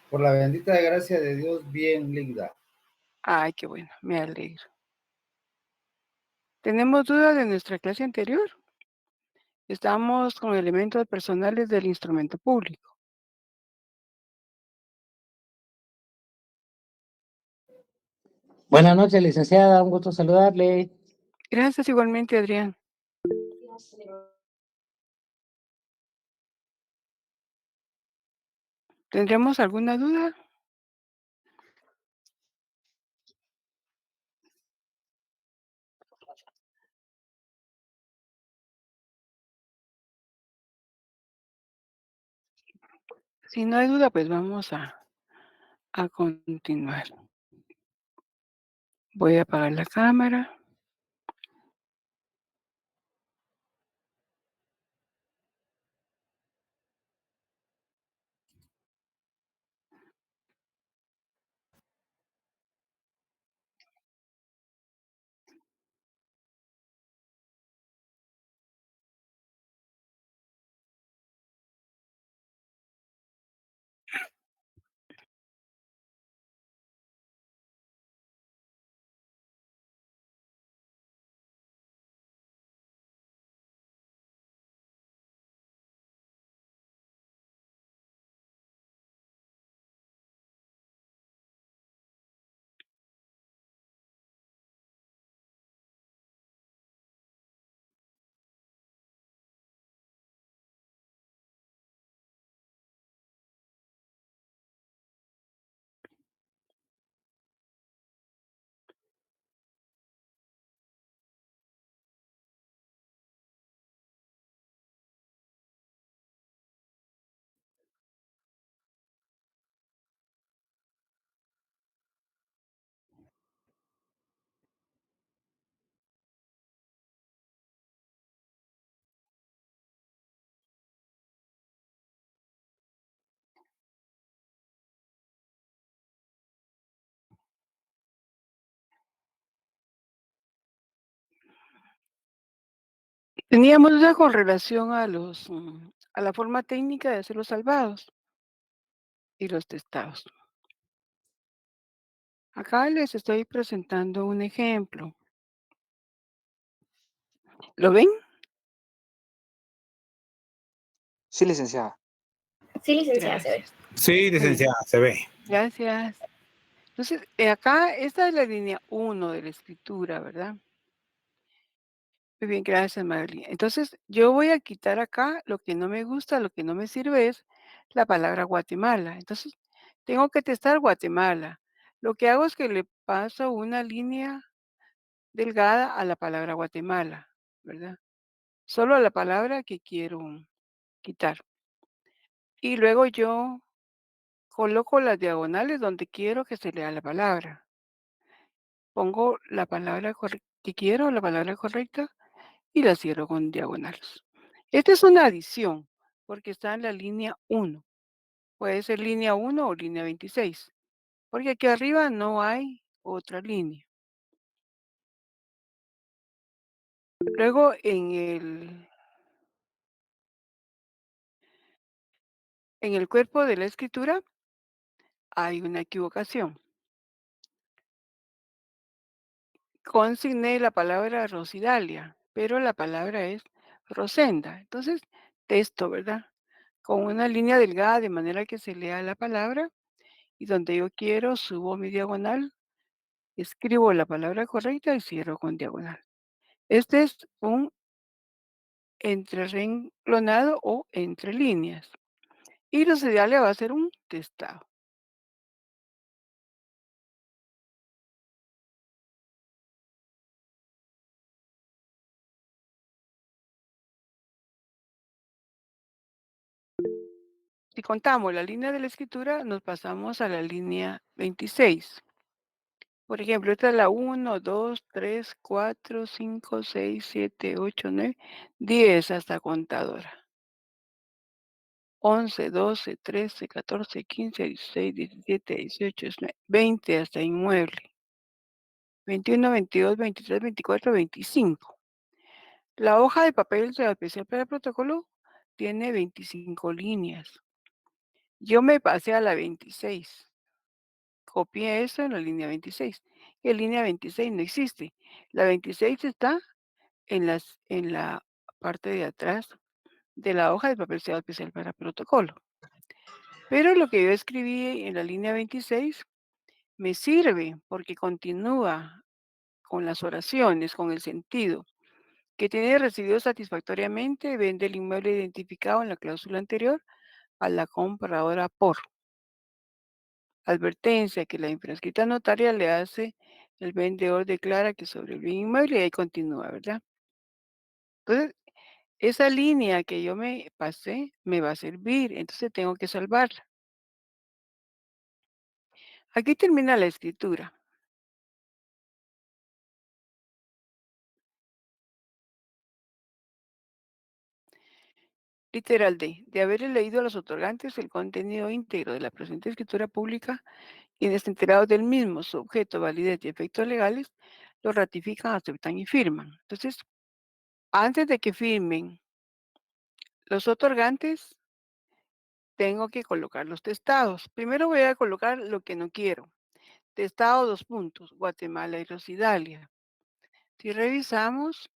Por la bendita gracia de Dios, bien linda. Ay, qué bueno, me alegro. ¿Tenemos duda de nuestra clase anterior? Estamos con elementos personales del instrumento público. Buenas noches, licenciada, un gusto saludarle. Gracias igualmente, Adrián. ¿Tendremos alguna duda? Si no hay duda, pues vamos a continuar. Voy a apagar la cámara. Teníamos duda con relación a la forma técnica de hacer los salvados y los testados. Acá les estoy presentando un ejemplo. ¿Lo ven? Sí, licenciada. Sí, licenciada, se ve. Gracias. Sí, Muy bien. licenciada, se ve. Gracias. Entonces, acá esta es la línea 1 de la escritura, ¿verdad? Muy bien, gracias, Madeline. Entonces, yo voy a quitar acá lo que no me gusta, lo que no me sirve es la palabra Guatemala. Entonces, tengo que testar Guatemala. Lo que hago es que le paso una línea delgada a la palabra Guatemala, ¿verdad? Solo a la palabra que quiero quitar. Y luego yo coloco las diagonales donde quiero que se lea la palabra. Pongo la palabra que quiero, la palabra correcta, y la cierro con diagonales. Esta es una adición, porque está en la línea 1. Puede ser línea 1 o línea 26, porque aquí arriba no hay otra línea. Luego en el cuerpo de la escritura hay una equivocación. Consigné la palabra Rosidalia, pero la palabra es Rosenda. Entonces, texto, ¿verdad? Con una línea delgada de manera que se lea la palabra y donde yo quiero subo mi diagonal, escribo la palabra correcta y cierro con diagonal. Este es un entrerenglonado o entre líneas. Y Rosidalia va a ser un testado. Si contamos la línea de la escritura, nos pasamos a la línea 26. Por ejemplo, esta es la 1, 2, 3, 4, 5, 6, 7, 8, 9, 10 hasta contadora. 11, 12, 13, 14, 15, 16, 17, 18, 19, 20 hasta inmueble. 21, 22, 23, 24, 25. La hoja de papel especial para el protocolo tiene 25 líneas. Yo me pasé a la 26. Copié eso en la línea 26. Y en línea 26 no existe. La 26 está en la parte de atrás de la hoja de papel sellado especial para protocolo. Pero lo que yo escribí en la línea 26 me sirve porque continúa con las oraciones, con el sentido, que tiene recibido satisfactoriamente, vende el inmueble identificado en la cláusula anterior a la compradora por advertencia que la infrascrita notaria le hace, el vendedor declara que sobre el bien inmueble y ahí continúa, ¿verdad? Entonces, esa línea que yo me pasé me va a servir, entonces tengo que salvarla. Aquí termina la escritura. Literal D. De haberle leído a los otorgantes el contenido íntegro de la presente escritura pública, quienes enterados del mismo, su objeto, validez y efectos legales, lo ratifican, aceptan y firman. Entonces, antes de que firmen los otorgantes, tengo que colocar los testados. Primero voy a colocar lo que no quiero. Testado, dos puntos, Guatemala y Rosidalia. Si revisamos,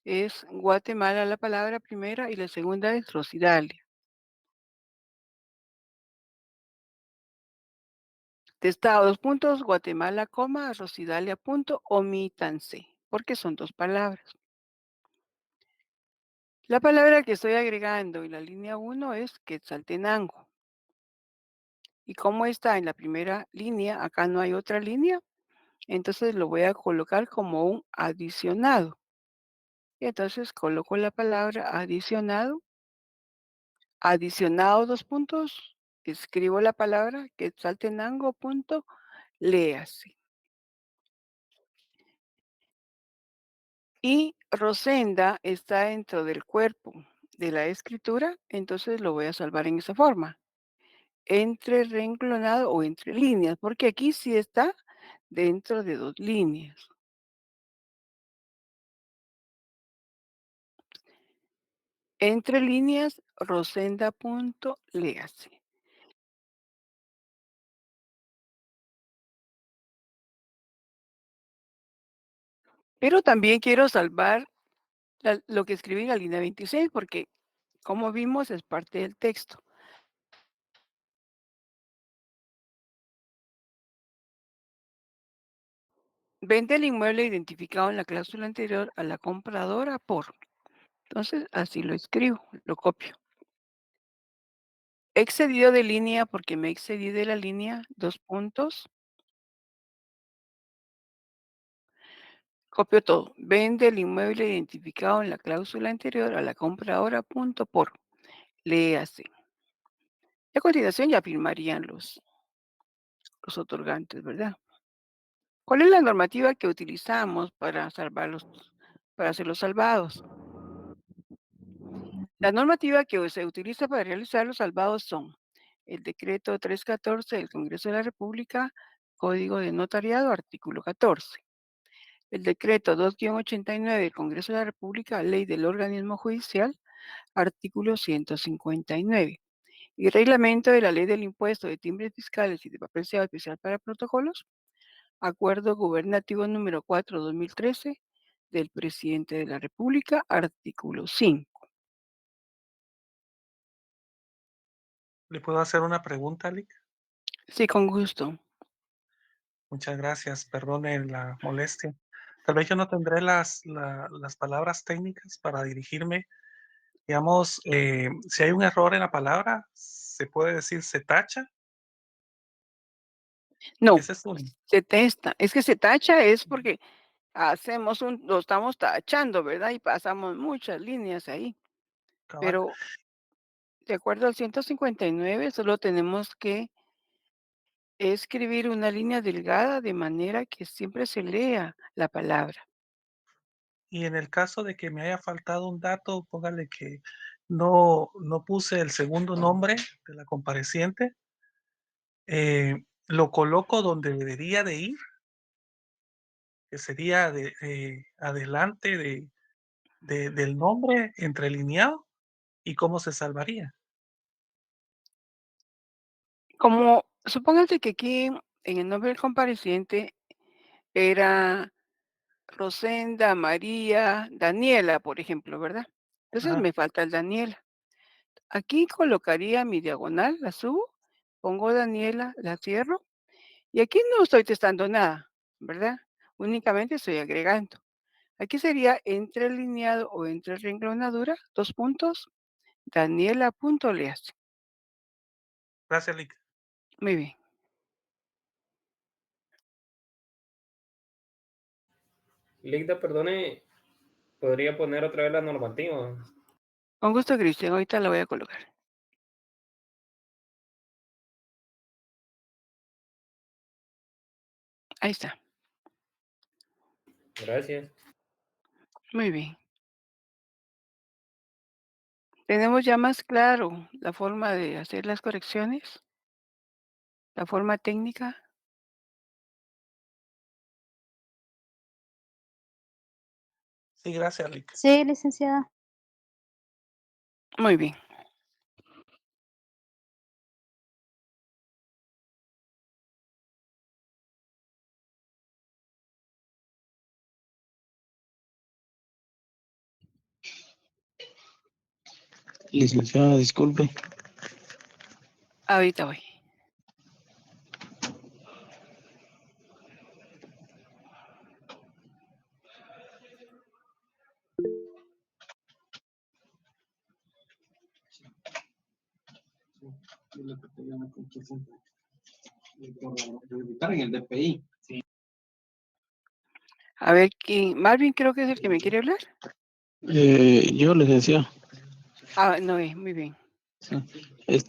es Guatemala la palabra primera y la segunda es Rosidalia. Testado, dos puntos, Guatemala, coma, Rosidalia, punto, omítanse, porque son dos palabras. La palabra que estoy agregando en la línea 1 es Quetzaltenango. Y como está en la primera línea, acá no hay otra línea, entonces lo voy a colocar como un adicionado. Y entonces coloco la palabra adicionado, adicionado, dos puntos, escribo la palabra Quetzaltenango, punto, léase. Y Rosenda está dentro del cuerpo de la escritura, entonces lo voy a salvar en esa forma, entre renglonado o entre líneas, porque aquí sí está dentro de dos líneas. Entre líneas, Rosenda, punto, léase. Pero también quiero salvar lo que escribí en la línea 26, porque como vimos es parte del texto. Vende el inmueble identificado en la cláusula anterior a la compradora por. Entonces, así lo escribo, lo copio. He excedido de línea porque me excedí de la línea, dos puntos. Copio todo. Vende el inmueble identificado en la cláusula anterior a la compradora, punto por. Léase. Y a continuación ya firmarían los otorgantes, ¿verdad? ¿Cuál es la normativa que utilizamos para para hacer los salvados? La normativa que se utiliza para realizar los salvados son el decreto 314 del Congreso de la República, Código de Notariado, artículo 14. El decreto 2-89 del Congreso de la República, Ley del Organismo Judicial, artículo 159. Y reglamento de la Ley del Impuesto de Timbres Fiscales y de Papel Sellado Especial para Protocolos, Acuerdo Gubernativo número 4/2013 del Presidente de la República, artículo 5. ¿Le puedo hacer una pregunta, Lic? Sí, con gusto. Muchas gracias, perdone la molestia. Tal vez yo no tendré las palabras técnicas para dirigirme. Digamos, si hay un error en la palabra, se puede decir se tacha. No, Ese es uno. se testa. Es que se tacha es porque lo estamos tachando, ¿verdad? Y pasamos muchas líneas ahí. Cabal. Pero de acuerdo al 159, solo tenemos que escribir una línea delgada de manera que siempre se lea la palabra. Y en el caso de que me haya faltado un dato, póngale que no puse el segundo nombre de la compareciente, lo coloco donde debería de ir, que sería adelante del nombre entrelineado, y cómo se salvaría. Como supóngase que aquí en el nombre del compareciente era Rosenda, María, Daniela, por ejemplo, ¿verdad? Entonces Ajá. me falta el Daniela. Aquí colocaría mi diagonal, la subo, pongo Daniela, la cierro y aquí no estoy testando nada, ¿verdad? Únicamente estoy agregando. Aquí sería entrelineado o entre renglonadura, 2 puntos, Daniela.leas. Gracias, Lick. Muy bien. Ligda, perdone, ¿podría poner otra vez la normativa? Con gusto, Cristian. Ahorita la voy a colocar. Ahí está. Gracias. Muy bien. Tenemos ya más claro la forma de hacer las correcciones, la forma técnica. Sí, gracias, Lick. Sí, licenciada. Muy bien. Licenciada, disculpe. Ahorita voy. En el DPI. A ver, ¿quién? Marvin creo que es el que me quiere hablar. Yo, licenciado. Ah, no, muy bien. Sí. Es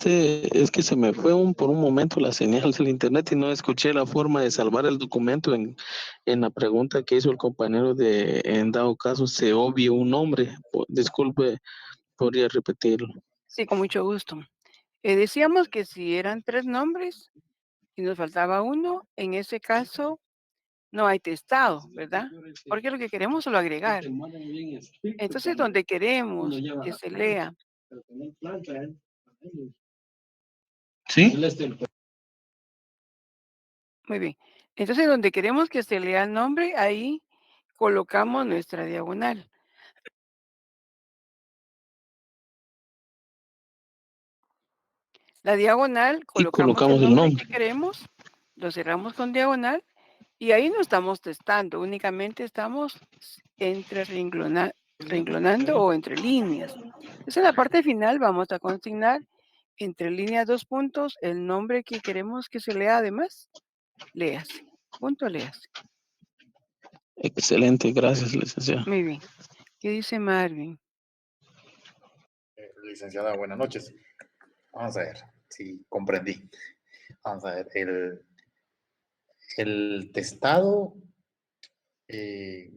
que se me fue por un momento la señal del internet y no escuché la forma de salvar el documento en la pregunta que hizo el compañero en dado caso se obvie un nombre. Disculpe, podría repetirlo. Sí, con mucho gusto. Decíamos que si eran 3 nombres y nos faltaba uno, en ese caso no hay testado, ¿verdad? Porque lo que queremos es solo agregar. Entonces, donde queremos que se lea. ¿Sí? Muy bien. Entonces, donde queremos que se lea el nombre, ahí colocamos nuestra diagonal. La diagonal, Y colocamos el colocamos el nombre nombre. que queremos, lo cerramos con diagonal y ahí no estamos testando, únicamente estamos renglonando o entre líneas. Entonces, en la parte final vamos a consignar entre líneas 2 puntos el nombre que queremos que se lea además, léase, punto léase. Excelente, gracias, licenciado. Muy bien. ¿Qué dice Marvin? Licenciada, buenas noches. Vamos a ver si comprendí. Vamos a ver, el testado es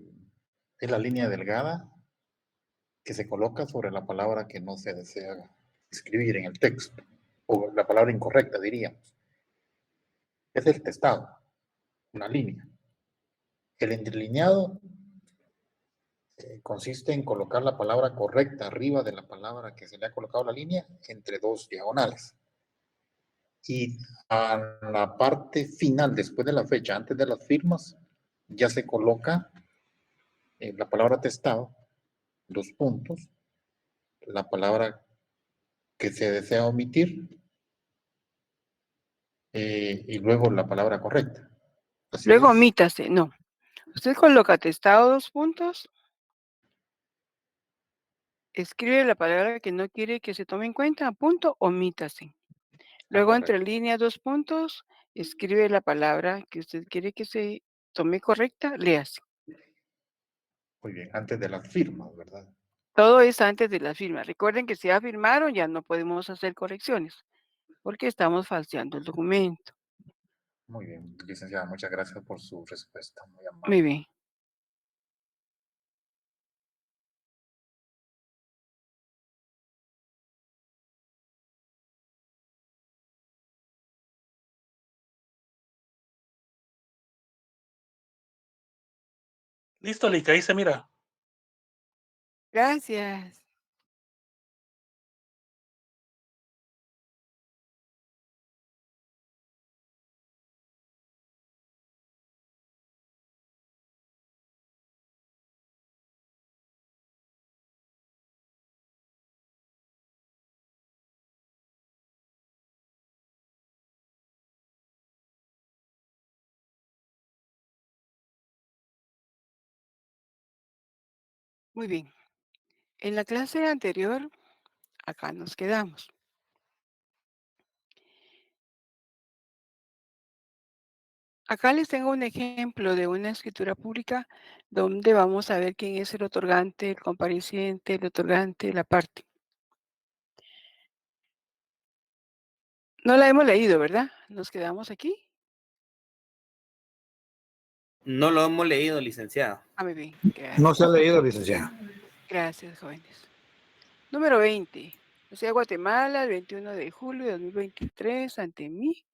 la línea delgada que se coloca sobre la palabra que no se desea escribir en el texto, o la palabra incorrecta, diríamos. Es el testado, una línea. El entrelineado consiste en colocar la palabra correcta arriba de la palabra que se le ha colocado la línea entre dos diagonales. Y a la parte final, después de la fecha, antes de las firmas, ya se coloca la palabra testado, 2 puntos, la palabra que se desea omitir y luego la palabra correcta. Así Luego es. omítase, no. Usted coloca testado 2 puntos, escribe la palabra que no quiere que se tome en cuenta, punto, omítase. Luego entre Correcto. líneas 2 puntos, escribe la palabra que usted quiere que se tome correcta, léase. Muy bien, antes de las firmas, ¿verdad? Todo es antes de la firma. Recuerden que si ya firmaron, ya no podemos hacer correcciones, porque estamos falseando el documento. Muy bien, licenciada, muchas gracias por su respuesta. Muy amable. Muy bien. Listo, Lick, ahí se mira. Gracias. Muy bien. En la clase anterior, acá nos quedamos. Acá les tengo un ejemplo de una escritura pública donde vamos a ver quién es el otorgante, el compareciente, el otorgante, la parte. No la hemos leído, ¿verdad? Nos quedamos aquí. No lo hemos leído, licenciado. Muy bien, gracias. No se ha leído, licenciada. Gracias, jóvenes. Número 20. Ciudad de Guatemala, el 21 de julio de 2023, ante mí,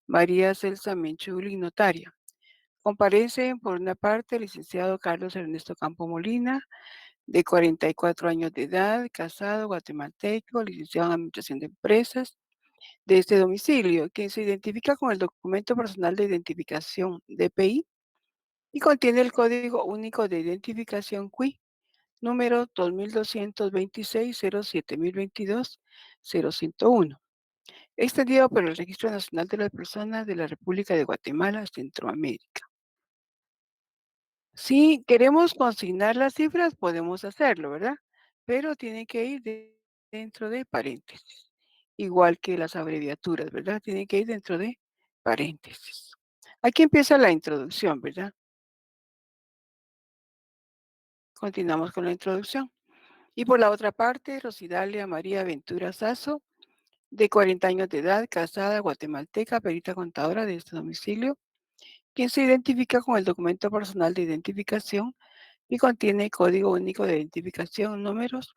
María Celsa Menchuli, notaria. Comparecen, por una parte, el licenciado Carlos Ernesto Campo Molina, de 44 años de edad, casado, guatemalteco, licenciado en Administración de Empresas, de este domicilio, quien se identifica con el documento personal de identificación DPI y contiene el Código Único de Identificación QUI, número 2226-07022-001, extendido por el Registro Nacional de las Personas de la República de Guatemala, Centroamérica. Si queremos consignar las cifras, podemos hacerlo, ¿verdad? Pero tiene que ir dentro de paréntesis, igual que las abreviaturas, ¿verdad? Tiene que ir dentro de paréntesis. Aquí empieza la introducción, ¿verdad? Continuamos con la introducción. Y por la otra parte, Rosidalia María Ventura Sazo, de 40 años de edad, casada, guatemalteca, perita contadora de este domicilio, quien se identifica con el documento personal de identificación y contiene Código Único de Identificación números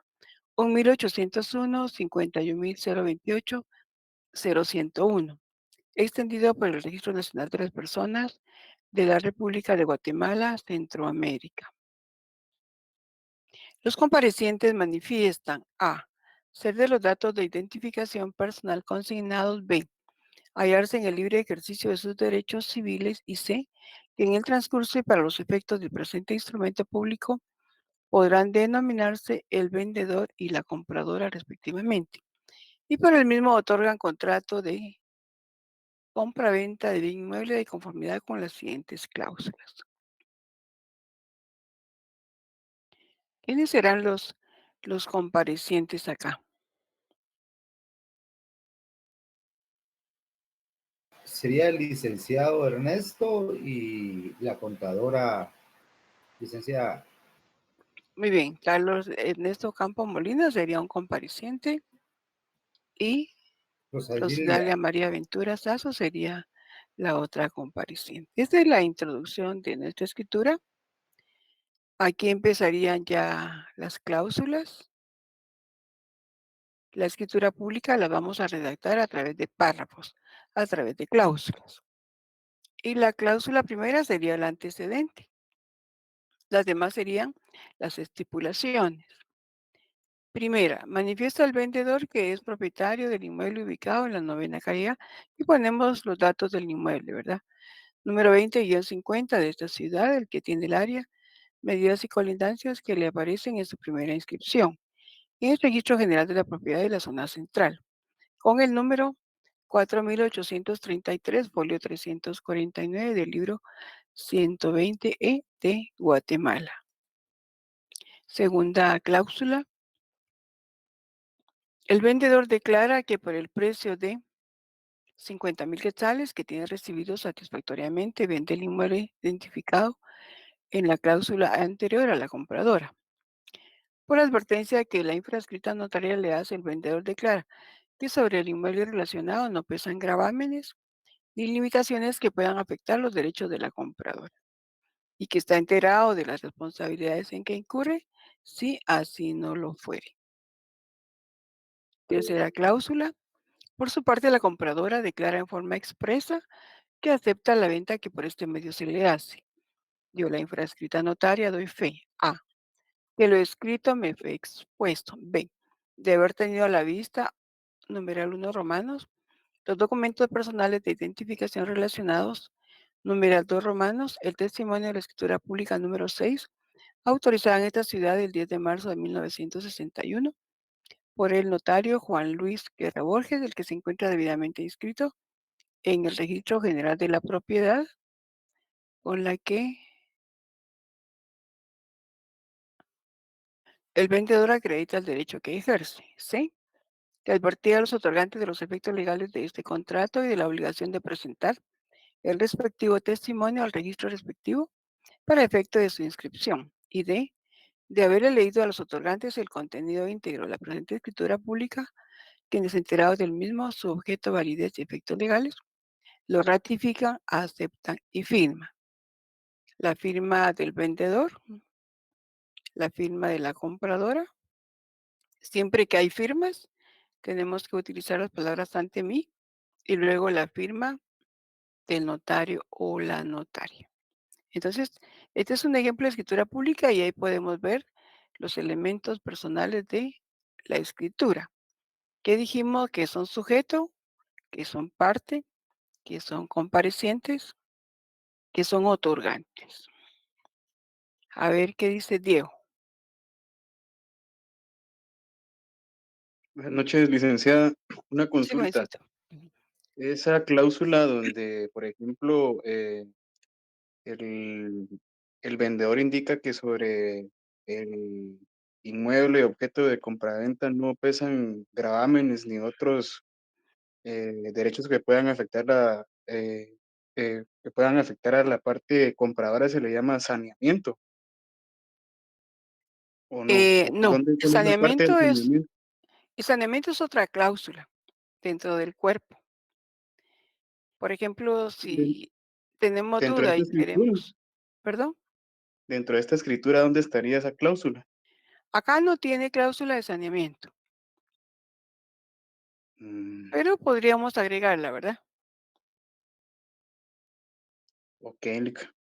1801, 51028, 0101, extendido por el Registro Nacional de las Personas de la República de Guatemala, Centroamérica. Los comparecientes manifiestan a. Ser de los datos de identificación personal consignados. B. Hallarse en el libre ejercicio de sus derechos civiles. Y C. Que en el transcurso y para los efectos del presente instrumento público podrán denominarse el vendedor y la compradora respectivamente. Y por el mismo otorgan contrato de compra-venta de bien inmueble de conformidad con las siguientes cláusulas. ¿Quiénes serán los comparecientes acá? Sería el licenciado Ernesto y la contadora licenciada. Muy bien, Carlos Ernesto Campo Molina sería un compareciente y Rosidalia María Ventura Sazo sería la otra compareciente. Esta es la introducción de nuestra escritura. Aquí empezarían ya las cláusulas. La escritura pública la vamos a redactar a través de párrafos, a través de cláusulas. Y la cláusula primera sería el antecedente. Las demás serían las estipulaciones. Primera, manifiesta al vendedor que es propietario del inmueble ubicado en la 9ª calle y ponemos los datos del inmueble, ¿verdad? Número 20-50 de esta ciudad, el que tiene el área, medidas y colindancias que le aparecen en su primera inscripción en el Registro General de la Propiedad de la Zona Central, con el número 4833, folio 349 del libro 120E de Guatemala. Segunda cláusula. El vendedor declara que por el precio de 50,000 quetzales que tiene recibido satisfactoriamente vende el inmueble identificado en la cláusula anterior a la compradora. Por advertencia que la infrascrita notarial le hace, el vendedor declara que sobre el inmueble relacionado no pesan gravámenes ni limitaciones que puedan afectar los derechos de la compradora y que está enterado de las responsabilidades en que incurre si así no lo fuere. Tercera cláusula. Por su parte, la compradora declara en forma expresa que acepta la venta que por este medio se le hace. Yo, la infrascrita notaria, doy fe. A. Que lo escrito me fue expuesto. B. De haber tenido a la vista, numeral 1 romanos, los documentos personales de identificación relacionados, numeral 2 romanos, el testimonio de la escritura pública número 6, autorizada en esta ciudad el 10 de marzo de 1961 por el notario Juan Luis Guerra Borges, el que se encuentra debidamente inscrito en el Registro General de la Propiedad, con la que el vendedor acredita el derecho que ejerce. C, que advertía a los otorgantes de los efectos legales de este contrato y de la obligación de presentar el respectivo testimonio al registro respectivo para efecto de su inscripción. Y D, de haberle leído a los otorgantes el contenido íntegro de la presente escritura pública, quienes enterados del mismo, su objeto, validez y efectos legales, lo ratifican, aceptan y firman. La firma del vendedor, la firma de la compradora. Siempre que hay firmas, tenemos que utilizar las palabras ante mí y luego la firma del notario o la notaria. Entonces, este es un ejemplo de escritura pública y ahí podemos ver los elementos personales de la escritura. ¿Qué dijimos? Que son sujeto, que son parte, que son comparecientes, que son otorgantes. A ver qué dice Diego. Buenas noches, licenciada. Una Sí, consulta. jovencito. Esa cláusula donde, por ejemplo, el, el vendedor indica que sobre el inmueble objeto de compraventa no pesan gravámenes ni otros derechos que puedan afectar que puedan afectar a la parte compradora, se le llama saneamiento, ¿o no? ¿O No, dónde cuál es la parte del saneamiento? el saneamiento es otra cláusula dentro del cuerpo. Por ejemplo, Den- si tenemos Dentro de duda esta y escritura, queremos, perdón, dentro de esta escritura, ¿dónde estaría esa cláusula? acá no tiene cláusula de saneamiento, Mm, pero podríamos agregarla, ¿verdad? ok, Lica.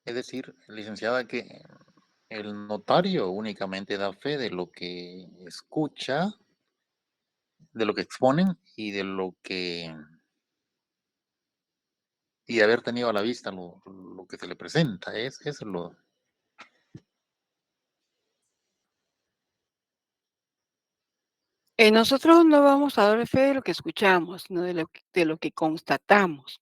Es decir, licenciada, que el notario únicamente da fe de lo que escucha, de lo que exponen y de lo que y de haber tenido a la vista lo que se le presenta. Eso es lo. Nosotros no vamos a dar fe de lo que escuchamos, sino de lo que constatamos.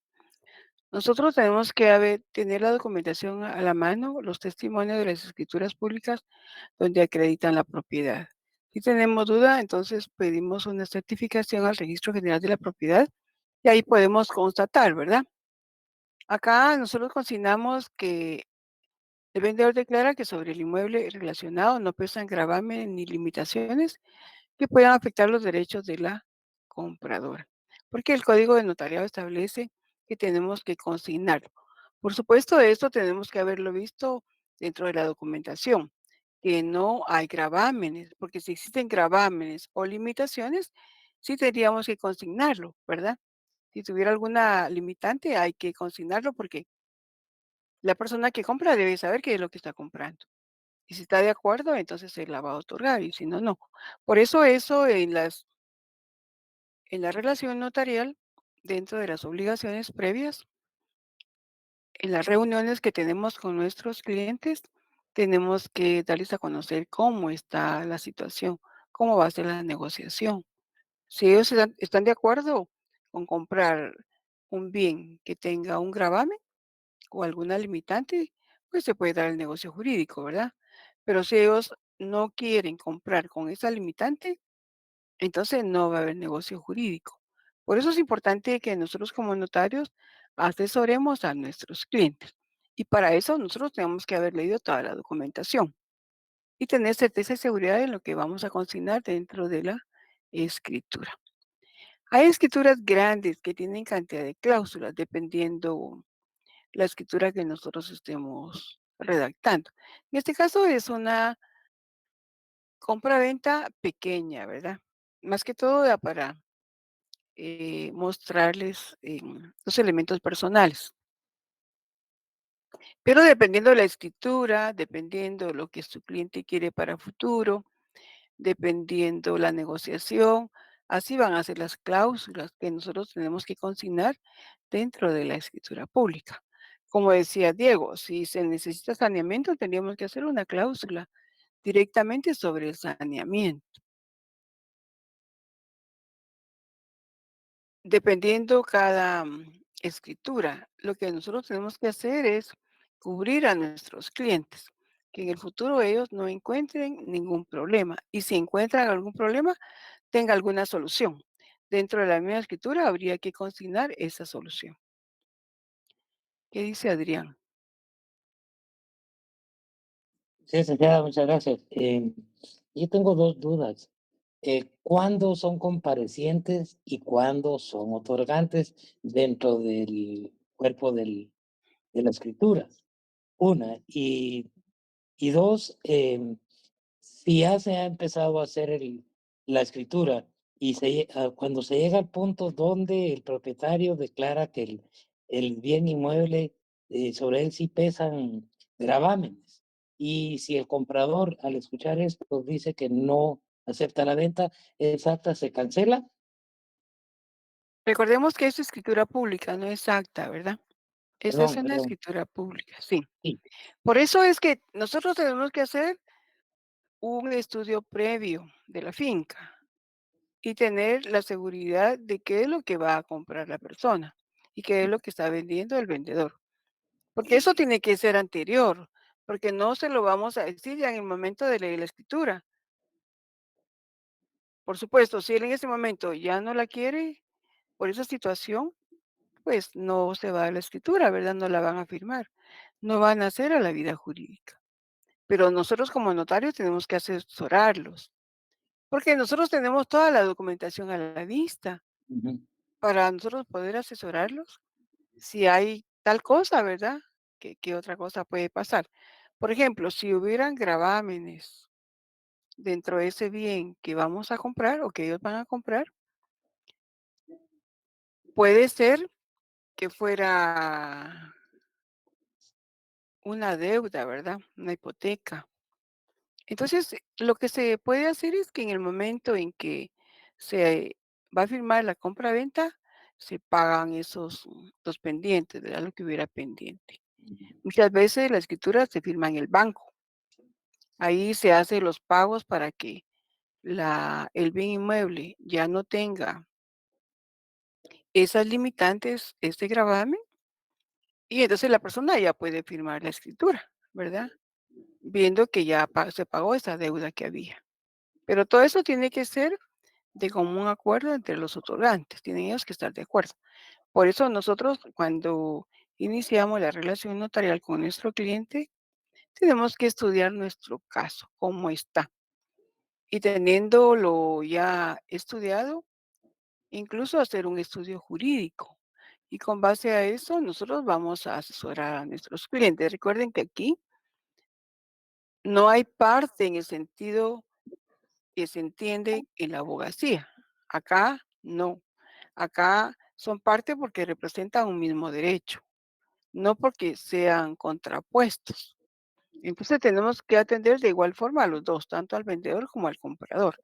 Nosotros tenemos que tener la documentación a la mano, los testimonios de las escrituras públicas donde acreditan la propiedad. Si tenemos duda, entonces pedimos una certificación al Registro General de la Propiedad y ahí podemos constatar, ¿verdad? Acá nosotros consignamos que el vendedor declara que sobre el inmueble relacionado no pesan gravamen ni limitaciones que puedan afectar los derechos de la compradora, porque el Código de Notariado establece que tenemos que consignarlo. Por supuesto, esto tenemos que haberlo visto dentro de la documentación, que no hay gravámenes, porque si existen gravámenes o limitaciones, sí tendríamos que consignarlo, ¿verdad? Si tuviera alguna limitante, hay que consignarlo porque la persona que compra debe saber qué es lo que está comprando. Y si está de acuerdo, entonces se la va a otorgar y si no, no. Por eso eso en la relación notarial, dentro de las obligaciones previas, en las reuniones que tenemos con nuestros clientes, tenemos que darles a conocer cómo está la situación, cómo va a ser la negociación. Si ellos están de acuerdo con comprar un bien que tenga un gravamen o alguna limitante, pues se puede dar el negocio jurídico, ¿verdad? Pero si ellos no quieren comprar con esa limitante, entonces no va a haber negocio jurídico. Por eso es importante que nosotros como notarios asesoremos a nuestros clientes. Y para eso nosotros tenemos que haber leído toda la documentación y tener certeza y seguridad en lo que vamos a consignar dentro de la escritura. Hay escrituras grandes que tienen cantidad de cláusulas dependiendo la escritura que nosotros estemos redactando. En este caso es una compra-venta pequeña, ¿verdad? Más que todo para mostrarles los elementos personales. Pero dependiendo de la escritura, dependiendo de lo que su cliente quiere para futuro, dependiendo la negociación, así van a ser las cláusulas que nosotros tenemos que consignar dentro de la escritura pública. Como decía Diego, si se necesita saneamiento, tendríamos que hacer una cláusula directamente sobre el saneamiento. dependiendo cada escritura, lo que nosotros tenemos que hacer es cubrir a nuestros clientes, que en el futuro ellos no encuentren ningún problema. Y si encuentran algún problema, tenga alguna solución. Dentro de la misma escritura habría que consignar esa solución. ¿Qué dice Adrián? Sí, licenciada, muchas gracias. Yo tengo dos dudas. ¿Cuándo son comparecientes y cuándo son otorgantes dentro del cuerpo de la escritura? Una. Y dos, si ya se ha empezado a hacer la escritura y cuando se llega al punto donde el propietario declara que el bien inmueble, sobre él sí pesan gravámenes, y si el comprador al escuchar esto dice que no acepta la venta, esa acta se cancela. Recordemos que es escritura pública, no es acta, ¿verdad? Esa es una Perdón. escritura pública, sí. Sí. Por eso es que nosotros tenemos que hacer un estudio previo de la finca y tener la seguridad de qué es lo que va a comprar la persona y qué es lo que está vendiendo el vendedor. Porque eso tiene que ser anterior, porque no se lo vamos a decir ya en el momento de leer la escritura. Por supuesto, si él en ese momento ya no la quiere por esa situación, pues no se va a la escritura, ¿verdad? No la van a firmar, no van a hacer a la vida jurídica. Pero nosotros como notarios tenemos que asesorarlos, porque nosotros tenemos toda la documentación a la vista para nosotros poder asesorarlos si hay tal cosa, ¿verdad? ¿Qué otra cosa puede pasar? Por ejemplo, si hubieran gravámenes dentro de ese bien que vamos a comprar o que ellos van a comprar, puede ser que fuera una deuda, ¿verdad? Una hipoteca. Entonces, lo que se puede hacer es que en el momento en que se va a firmar la compra-venta, se pagan esos los pendientes, ¿verdad? Lo que hubiera pendiente. Muchas veces la escritura se firma en el banco. Ahí se hacen los pagos para que el bien inmueble ya no tenga esas limitantes, este gravamen, y entonces la persona ya puede firmar la escritura, ¿verdad? Viendo que ya se pagó esa deuda que había. Pero todo eso tiene que ser de común acuerdo entre los otorgantes, tienen ellos que estar de acuerdo. Por eso nosotros cuando iniciamos la relación notarial con nuestro cliente, tenemos que estudiar nuestro caso, cómo está. Y teniéndolo ya estudiado, incluso hacer un estudio jurídico. Y con base a eso, nosotros vamos a asesorar a nuestros clientes. Recuerden que aquí no hay parte en el sentido que se entiende en la abogacía. Acá no. Acá son parte porque representan un mismo derecho, no porque sean contrapuestos. Entonces tenemos que atender de igual forma a los dos, tanto al vendedor como al comprador.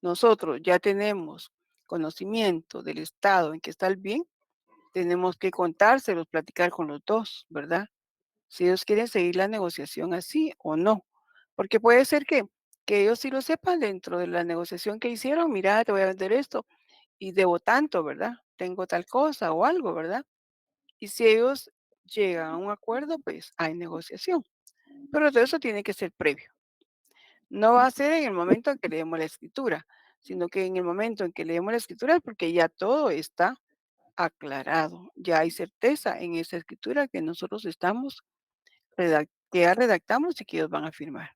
Nosotros ya tenemos conocimiento del estado en que está el bien, tenemos que contárselos, platicar con los dos, ¿verdad? Si ellos quieren seguir la negociación así o no. Porque puede ser que ellos sí lo sepan dentro de la negociación que hicieron, mira, te voy a vender esto y debo tanto, ¿verdad? Tengo tal cosa o algo, ¿verdad? Y si ellos llegan a un acuerdo, pues hay negociación. Pero todo eso tiene que ser previo. No va a ser en el momento en que leemos la escritura, sino que en el momento en que leemos la escritura es porque ya todo está aclarado, ya hay certeza en esa escritura que nosotros estamos que ya redactamos y que ellos van a firmar.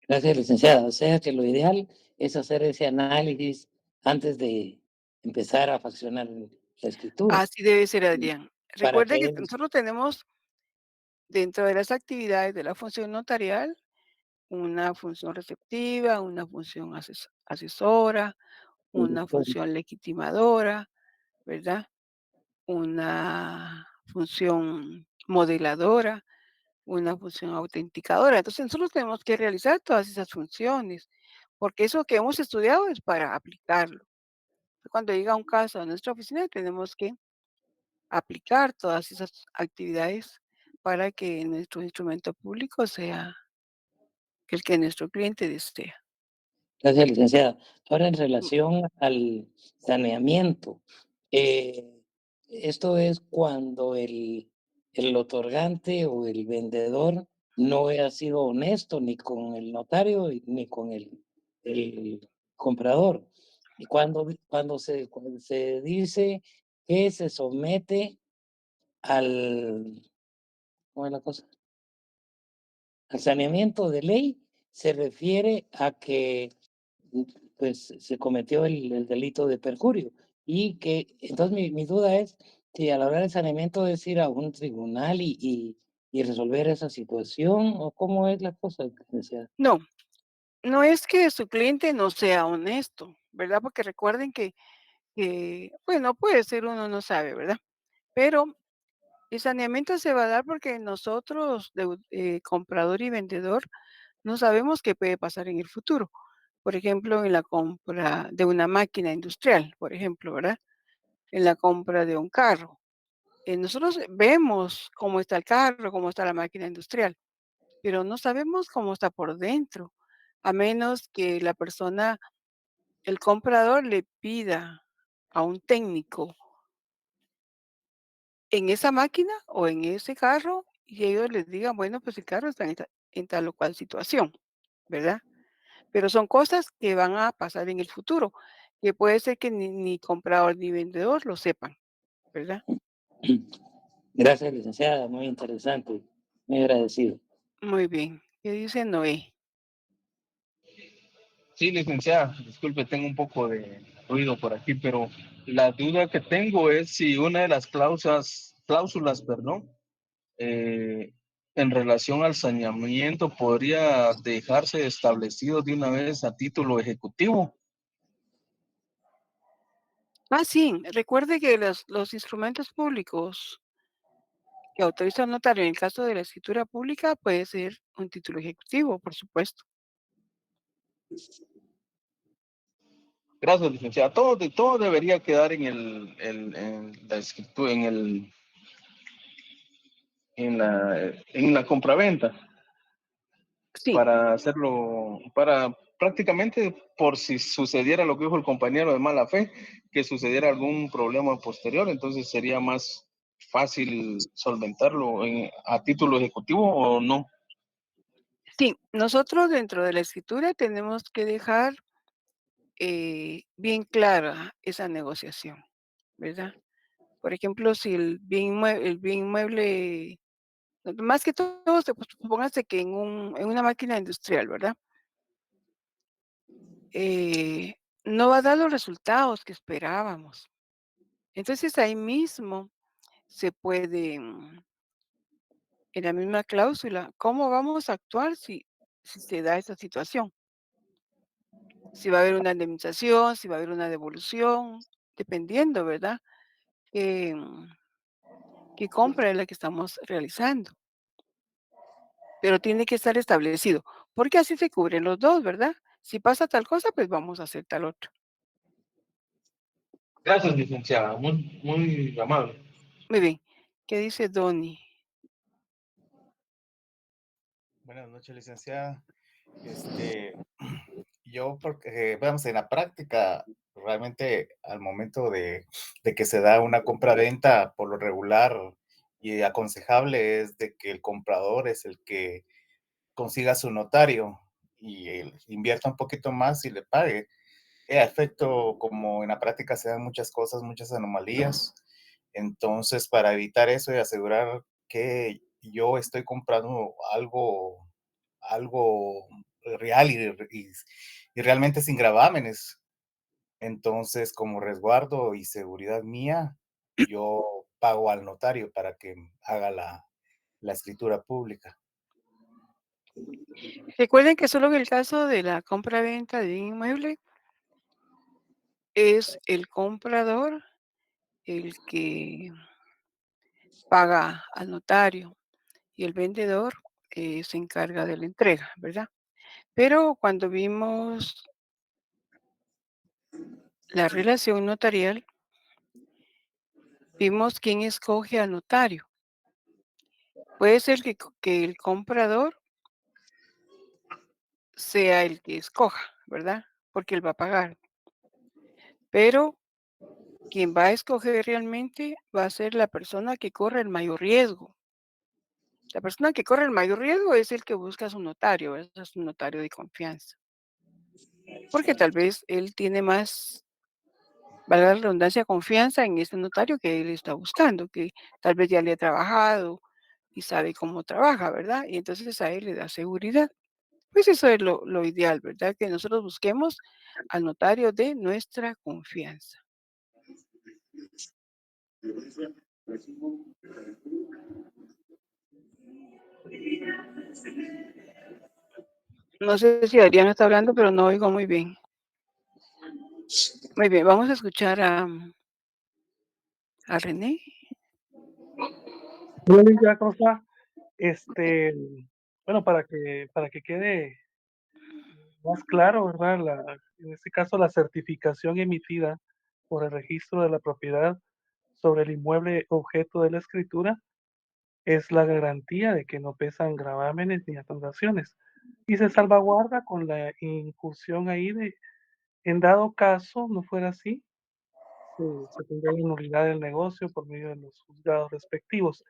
Gracias, licenciada. O sea que lo ideal es hacer ese análisis antes de empezar a faccionar la escritura. Así debe ser, Adrián. Para Recuerde que que nosotros tenemos dentro de las actividades de la función notarial una función receptiva, una función asesora, una función legitimadora, ¿verdad? Una función modeladora, una función autenticadora. Entonces nosotros tenemos que realizar todas esas funciones, porque eso que hemos estudiado es para aplicarlo. Cuando llega un caso a nuestra oficina tenemos que aplicar todas esas actividades para que nuestro instrumento público sea el que nuestro cliente desea. Gracias, licenciada. Ahora, en relación al saneamiento, esto es cuando el otorgante o el vendedor no ha sido honesto ni con el notario ni con el comprador. Y cuando se dice que se somete ¿cómo es la cosa? Al saneamiento de ley, se refiere a que pues se cometió el delito de perjurio. Y que, entonces mi duda es si a la hora del saneamiento es ir a un tribunal y resolver esa situación, o cómo es la cosa, licenciada. No, no es que su cliente no sea honesto, ¿verdad? Porque recuerden que, bueno, puede ser, uno no sabe, ¿verdad? Pero el saneamiento se va a dar porque nosotros, comprador y vendedor, no sabemos qué puede pasar en el futuro. Por ejemplo, en la compra de una máquina industrial, por ejemplo, ¿verdad? En la compra de un carro. Nosotros vemos cómo está el carro, cómo está la máquina industrial, pero no sabemos cómo está por dentro, a menos que la persona, el comprador le pida a un técnico en esa máquina o en ese carro y ellos les digan, bueno, pues el carro está en tal o cual situación, ¿verdad? Pero son cosas que van a pasar en el futuro, que puede ser que ni comprador ni vendedor lo sepan, ¿verdad? Gracias, licenciada, muy interesante, muy agradecido. Muy bien. ¿Qué dice Noé? Sí, licenciada, disculpe, tengo un poco de ruido por aquí, pero la duda que tengo es si una de las cláusulas, perdón, en relación al saneamiento podría dejarse establecido de una vez a título ejecutivo. Sí, recuerde que los instrumentos públicos que autoriza el notario en el caso de la escritura pública puede ser un título ejecutivo, por supuesto. Gracias, licenciada. Todo debería quedar en la escritura, en la compraventa, Sí, para hacerlo, para prácticamente por si sucediera lo que dijo el compañero de mala fe, que sucediera algún problema posterior, entonces sería más fácil solventarlo a título ejecutivo o no. sí, nosotros dentro de la escritura tenemos que dejar bien clara esa negociación, ¿verdad? Por ejemplo, si el bien inmueble, más que todo, supóngase que en una máquina industrial, ¿verdad? No va a dar los resultados que esperábamos. Entonces ahí mismo se puede, en la misma cláusula, ¿cómo vamos a actuar si se da esa situación? Si va a haber una indemnización, si va a haber una devolución, dependiendo, ¿verdad? Qué, qué compra es la que estamos realizando. Pero tiene que estar establecido, porque así se cubren los dos, ¿verdad? Si pasa tal cosa, pues vamos a hacer tal otra. Gracias, licenciada. Muy, muy amable. Muy bien. ¿Qué dice Donny? Buenas noches, licenciada. Yo, porque, vamos, en la práctica, realmente al momento de que se da una compra-venta, por lo regular y aconsejable es de que el comprador es el que consiga su notario y él invierta un poquito más y le pague. A efecto, como en la práctica se dan muchas cosas, muchas anomalías, entonces para evitar eso y asegurar que yo estoy comprando algo real y realmente sin gravámenes. Entonces, como resguardo y seguridad mía, yo pago al notario para que haga la escritura pública. Recuerden que solo en el caso de la compra-venta de un inmueble es el comprador el que paga al notario y el vendedor se encarga de la entrega, ¿verdad? Pero cuando vimos la relación notarial, vimos quién escoge al notario. Puede ser que el comprador sea el que escoja, ¿verdad? Porque él va a pagar. Pero quien va a escoger realmente va a ser la persona que corre el mayor riesgo. La persona que corre el mayor riesgo es el que busca a su notario, ¿verdad? Es un notario de confianza. Porque tal vez él tiene más, valga la redundancia, confianza en este notario que él está buscando, que tal vez ya le ha trabajado y sabe cómo trabaja, ¿verdad? Y entonces a él le da seguridad. Pues eso es lo ideal, ¿verdad? Que nosotros busquemos al notario de nuestra confianza. No sé si Adrián está hablando, pero no oigo muy bien. Muy bien, vamos a escuchar a René. Hola, Lidia, ¿cómo está? Bueno, para que quede más claro, ¿verdad? En este caso, la certificación emitida por el registro de la propiedad sobre el inmueble objeto de la escritura es la garantía de que no pesan gravámenes ni atundaciones y se salvaguarda con la incursión ahí de, en dado caso no fuera así, se tendría la nulidad del negocio por medio de los juzgados respectivos.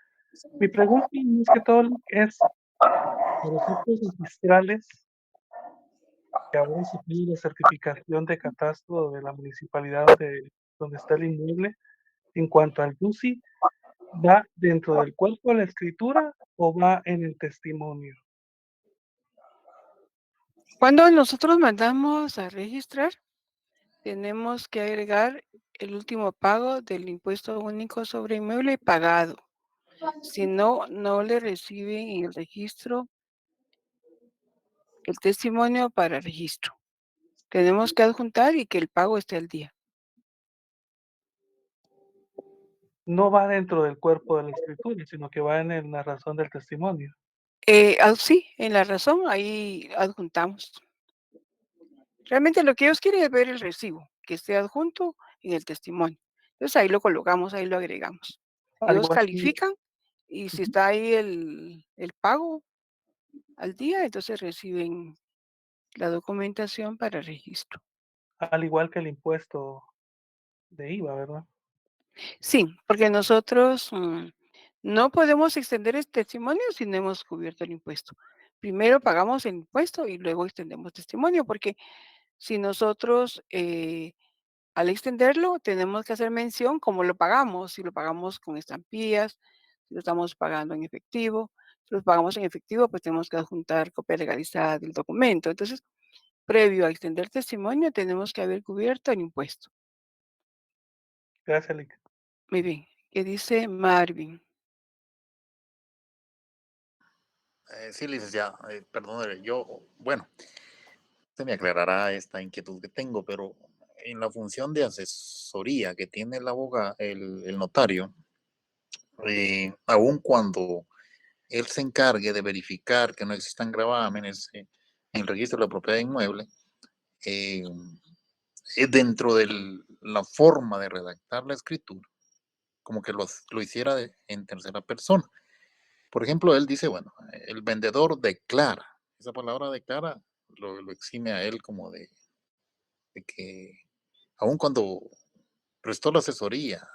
Mi pregunta más que todo es, para los efectos registrales, que ahora se pide la certificación de catastro de la municipalidad donde está el inmueble, en cuanto al DUCI, ¿va dentro del cuerpo de la escritura o va en el testimonio? Cuando nosotros mandamos a registrar, tenemos que agregar el último pago del impuesto único sobre inmueble pagado. Si no, no le reciben en el registro el testimonio para registro. Tenemos que adjuntar y que el pago esté al día. No va dentro del cuerpo de la escritura, sino que va en la razón del testimonio. Sí, en la razón ahí adjuntamos. Realmente lo que ellos quieren es ver el recibo, que esté adjunto en el testimonio. Entonces ahí lo colocamos, ahí lo agregamos. Ellos Algo así, califican y si está ahí el pago al día, entonces reciben la documentación para registro. al igual que el impuesto de IVA, ¿verdad? Sí, porque nosotros no podemos extender el testimonio si no hemos cubierto el impuesto. Primero pagamos el impuesto y luego extendemos testimonio, porque si nosotros al extenderlo tenemos que hacer mención cómo lo pagamos, si lo pagamos con estampillas, si lo estamos pagando en efectivo. Si lo pagamos en efectivo, pues tenemos que adjuntar copia legalizada del documento. Entonces, previo a extender testimonio, tenemos que haber cubierto el impuesto. Gracias, Lick. Muy bien. ¿Qué dice Marvin? Sí, licenciada, perdón, bueno, se me aclarará esta inquietud que tengo, pero en la función de asesoría que tiene el abogado, el notario, aun cuando él se encargue de verificar que no existan gravámenes en el registro de la propiedad inmueble, eh, dentro de la forma de redactar la escritura, como que lo hiciera en tercera persona. Por ejemplo, él dice, bueno, el vendedor declara, esa palabra declara lo exime a él como de que, aun cuando prestó la asesoría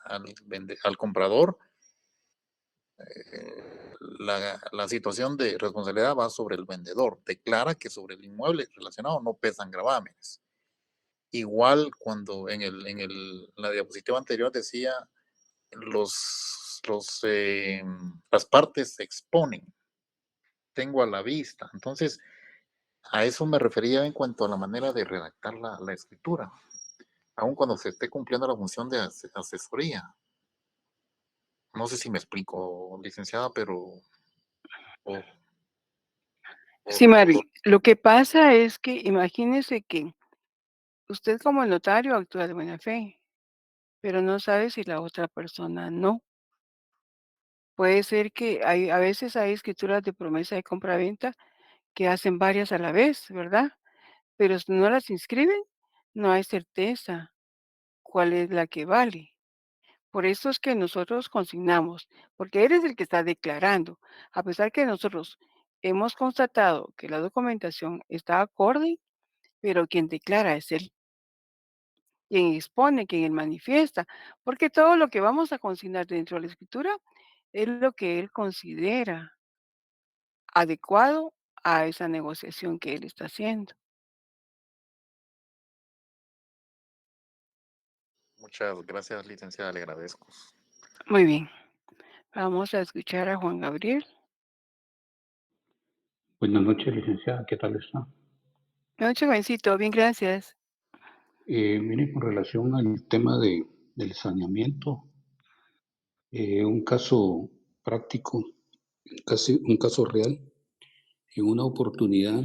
al comprador, la situación de responsabilidad va sobre el vendedor. Declara que sobre el inmueble relacionado no pesan gravámenes. Igual cuando la diapositiva anterior decía las partes se exponen, tengo a la vista. Entonces, a eso me refería en cuanto a la manera de redactar la escritura, aun cuando se esté cumpliendo la función de asesoría. No sé si me explico, licenciada, pero... Sí, Marvin. Lo que pasa es que imagínese que usted como notario actúa de buena fe, pero no sabe si la otra persona no. Puede ser que a veces hay escrituras de promesa de compra-venta que hacen varias a la vez, ¿verdad? Pero si no las inscriben, no hay certeza cuál es la que vale. Por eso es que nosotros consignamos, porque eres el que está declarando. A pesar que nosotros hemos constatado que la documentación está acorde, pero quien declara es él, quien expone, quien manifiesta, porque todo lo que vamos a consignar dentro de la escritura es lo que él considera adecuado a esa negociación que él está haciendo. Muchas gracias, licenciada, le agradezco. Muy bien, vamos a escuchar a Juan Gabriel. Buenas noches, licenciada, ¿qué tal está? Buenas noches, jovencito, bien, gracias. Mire, con relación al tema del saneamiento, un caso práctico, casi un caso real, en una oportunidad,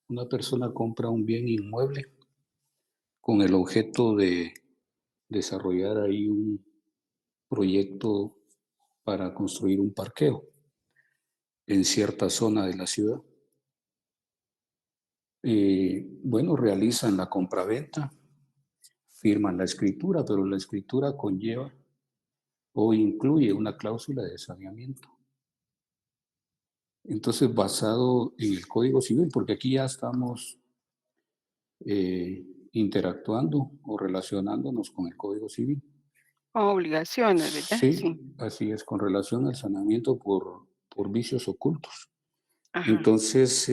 una persona compra un bien inmueble con el objeto de desarrollar ahí un proyecto para construir un parqueo en cierta zona de la ciudad. Bueno, realizan la compraventa, firman la escritura, pero la escritura conlleva o incluye una cláusula de saneamiento. Entonces, basado en el Código Civil, porque aquí ya estamos interactuando o relacionándonos con el Código Civil. Con obligaciones, ¿verdad? Sí, así es, con relación al saneamiento por vicios ocultos. Ajá. Entonces,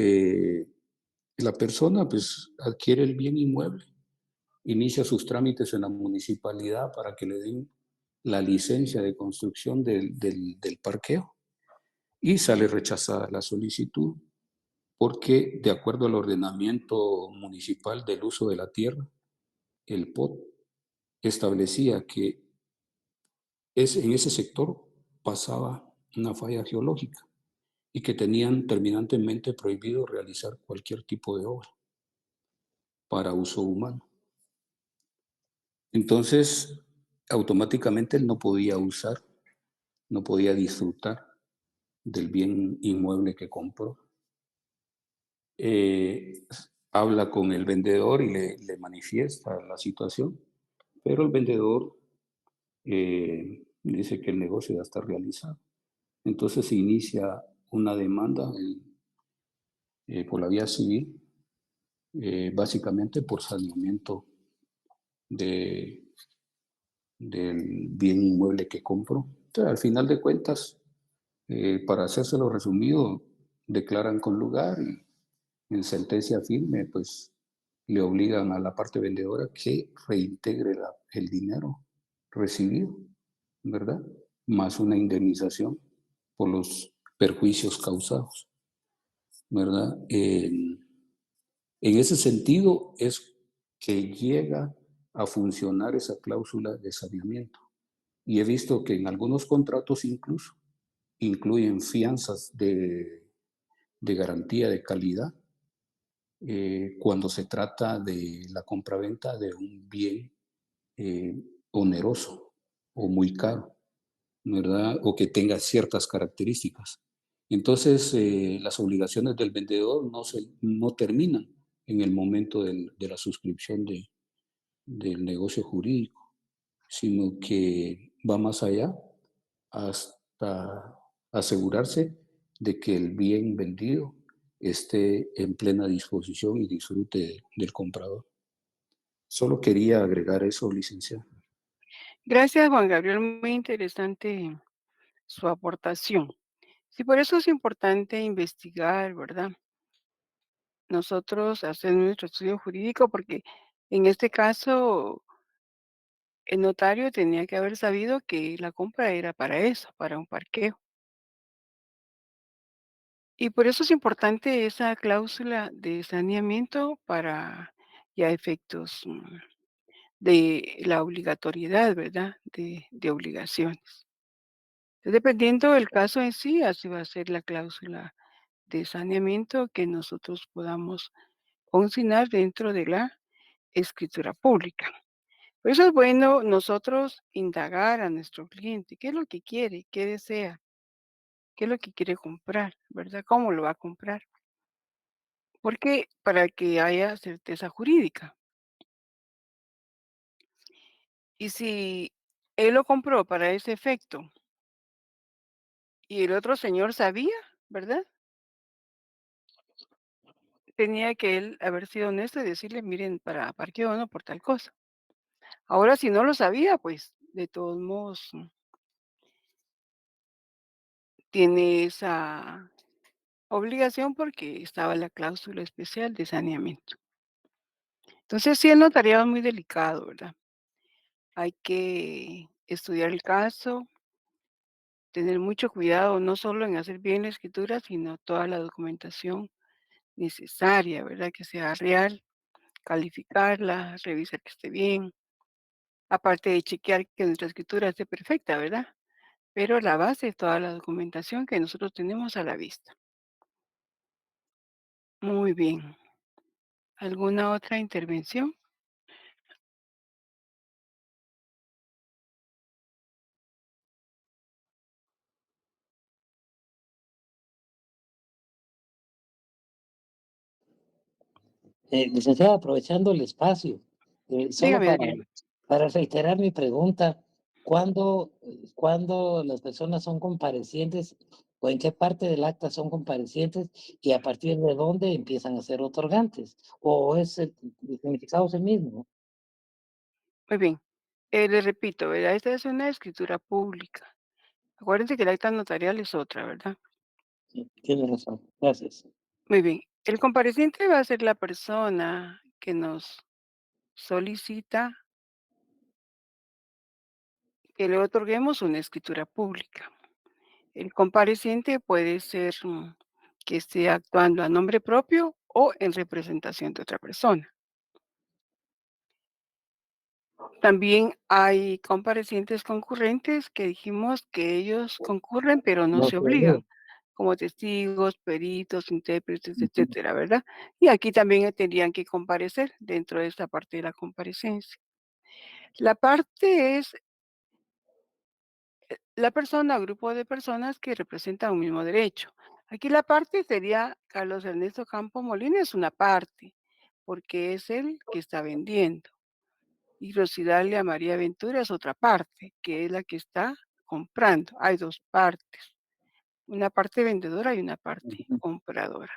la persona pues adquiere el bien inmueble, inicia sus trámites en la municipalidad para que le den la licencia de construcción del parqueo y sale rechazada la solicitud porque de acuerdo al ordenamiento municipal del uso de la tierra, el POT establecía que en ese sector pasaba una falla geológica y que tenían terminantemente prohibido realizar cualquier tipo de obra para uso humano. Entonces, automáticamente él no podía usar, no podía disfrutar del bien inmueble que compró. Habla con el vendedor y le manifiesta la situación, pero el vendedor dice que el negocio ya está realizado. Entonces se inicia una demanda por la vía civil, básicamente por saneamiento del bien inmueble que compró. Entonces, al final de cuentas, para hacérselo resumido, declaran con lugar y en sentencia firme, pues le obligan a la parte vendedora que reintegre el dinero recibido, ¿verdad? Más una indemnización por los perjuicios causados, ¿verdad? En ese sentido es que llega a funcionar esa cláusula de saneamiento. Y he visto que en algunos contratos incluso incluyen fianzas de garantía de calidad cuando se trata de la compraventa de un bien oneroso o muy caro, ¿verdad? O que tenga ciertas características. Entonces, las obligaciones del vendedor no terminan en el momento de la suscripción del negocio jurídico, sino que va más allá hasta asegurarse de que el bien vendido esté en plena disposición y disfrute del comprador. Solo quería agregar eso, licenciado. Gracias, Juan Gabriel, muy interesante su aportación. Sí, por eso es importante investigar, ¿verdad? Nosotros hacer nuestro estudio jurídico, porque en este caso el notario tenía que haber sabido que la compra era para eso, para un parqueo. Y por eso es importante esa cláusula de saneamiento para ya efectos de la obligatoriedad, ¿verdad? De obligaciones. Dependiendo del caso en sí, así va a ser la cláusula de saneamiento que nosotros podamos consignar dentro de la escritura pública. Por eso es bueno nosotros indagar a nuestro cliente qué es lo que quiere, qué desea, qué es lo que quiere comprar, ¿verdad? ¿Cómo lo va a comprar? Porque para que haya certeza jurídica. Y si él lo compró para ese efecto y el otro señor sabía, ¿verdad? tenía que él haber sido honesto y decirle: "Miren, para parqueo, ¿no? Por tal cosa". Ahora, si no lo sabía, pues, de todos modos, tiene esa obligación porque estaba la cláusula especial de saneamiento. Entonces, sí, el notariado es muy delicado, ¿verdad? Hay que estudiar el caso, tener mucho cuidado, no solo en hacer bien la escritura, sino toda la documentación necesaria, ¿verdad? Que sea real, calificarla, revisar que esté bien, aparte de chequear que nuestra escritura esté perfecta, ¿verdad? Pero la base es toda la documentación que nosotros tenemos a la vista. Muy bien. ¿Alguna otra intervención? Licenciada, aprovechando el espacio, solo Dígame, Adrián. para reiterar mi pregunta, ¿cuándo las personas son comparecientes o en qué parte del acta son comparecientes y a partir de dónde empiezan a ser otorgantes? ¿O es el significado es el mismo? Muy bien. Le repito, ¿verdad? Esta es una escritura pública. Acuérdense que el acta notarial es otra, ¿verdad? Sí, tiene razón. Gracias. Muy bien. El compareciente va a ser la persona que nos solicita que le otorguemos una escritura pública. El compareciente puede ser que esté actuando a nombre propio o en representación de otra persona. También hay comparecientes concurrentes que dijimos que ellos concurren, pero no No se se obliga. obligan, como testigos, peritos, intérpretes, etcétera, ¿verdad? Y aquí también tendrían que comparecer dentro de esta parte de la comparecencia. La parte es la persona o grupo de personas que representan un mismo derecho. Aquí la parte sería Carlos Ernesto Campo Molina es una parte, porque es el que está vendiendo. Y Rosidalia María Ventura es otra parte, que es la que está comprando. Hay 2 partes, una parte vendedora y una parte Ujú. compradora.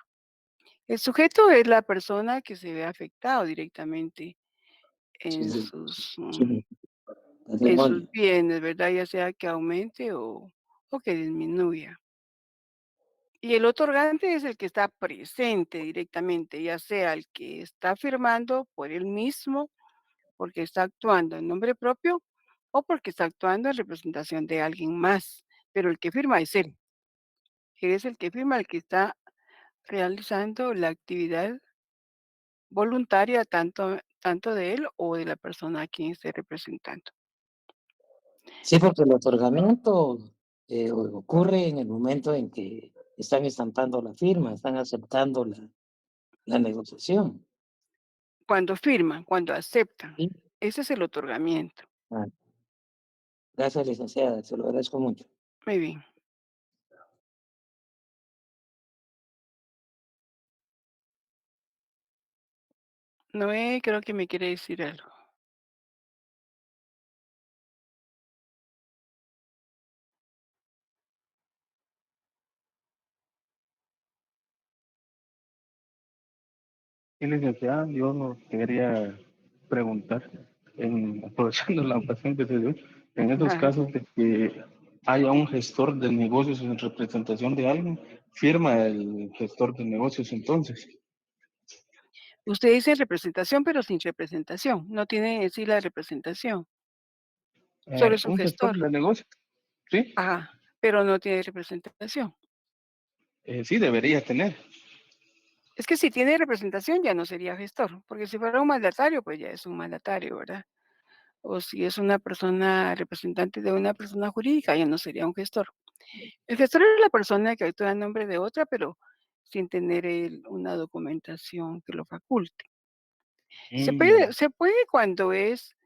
El sujeto es la persona que se ve afectado directamente Sí, en sí, sus, sí, en sus patrimonio. bienes, ¿verdad? Ya sea que aumente o que disminuya. Y el otorgante es el que está presente directamente, ya sea el que está firmando por él mismo, porque está actuando en nombre propio o porque está actuando en representación de alguien más, pero el que firma es él. Él es el que firma, el que está realizando la actividad voluntaria tanto de él o de la persona a quien esté representando. Sí, porque el otorgamiento ocurre en el momento en que están estampando la firma, están aceptando la negociación. Cuando firman, cuando aceptan, ¿Sí? ese es el otorgamiento. Ah, gracias, licenciada, se lo agradezco mucho. Muy bien. Noé creo que me quiere decir algo. Sí, licenciada, yo no quería preguntar, aprovechando la ocasión que se dio, en esos Ajá. casos de que haya un gestor de negocios en representación de alguien, firma el gestor de negocios entonces. Usted dice representación, pero sin representación. No tiene en sí la representación. Solo es un Un gestor gestor. de negocios, ¿sí? Ajá, pero no tiene representación. Sí, debería tener. Es que si tiene representación ya no sería gestor, porque si fuera un mandatario, pues ya es un mandatario, ¿verdad? O si es una persona representante de una persona jurídica, ya no sería un gestor. El gestor es la persona que actúa en nombre de otra, pero sin tener él una documentación que lo faculte. Mm, Se puede cuando es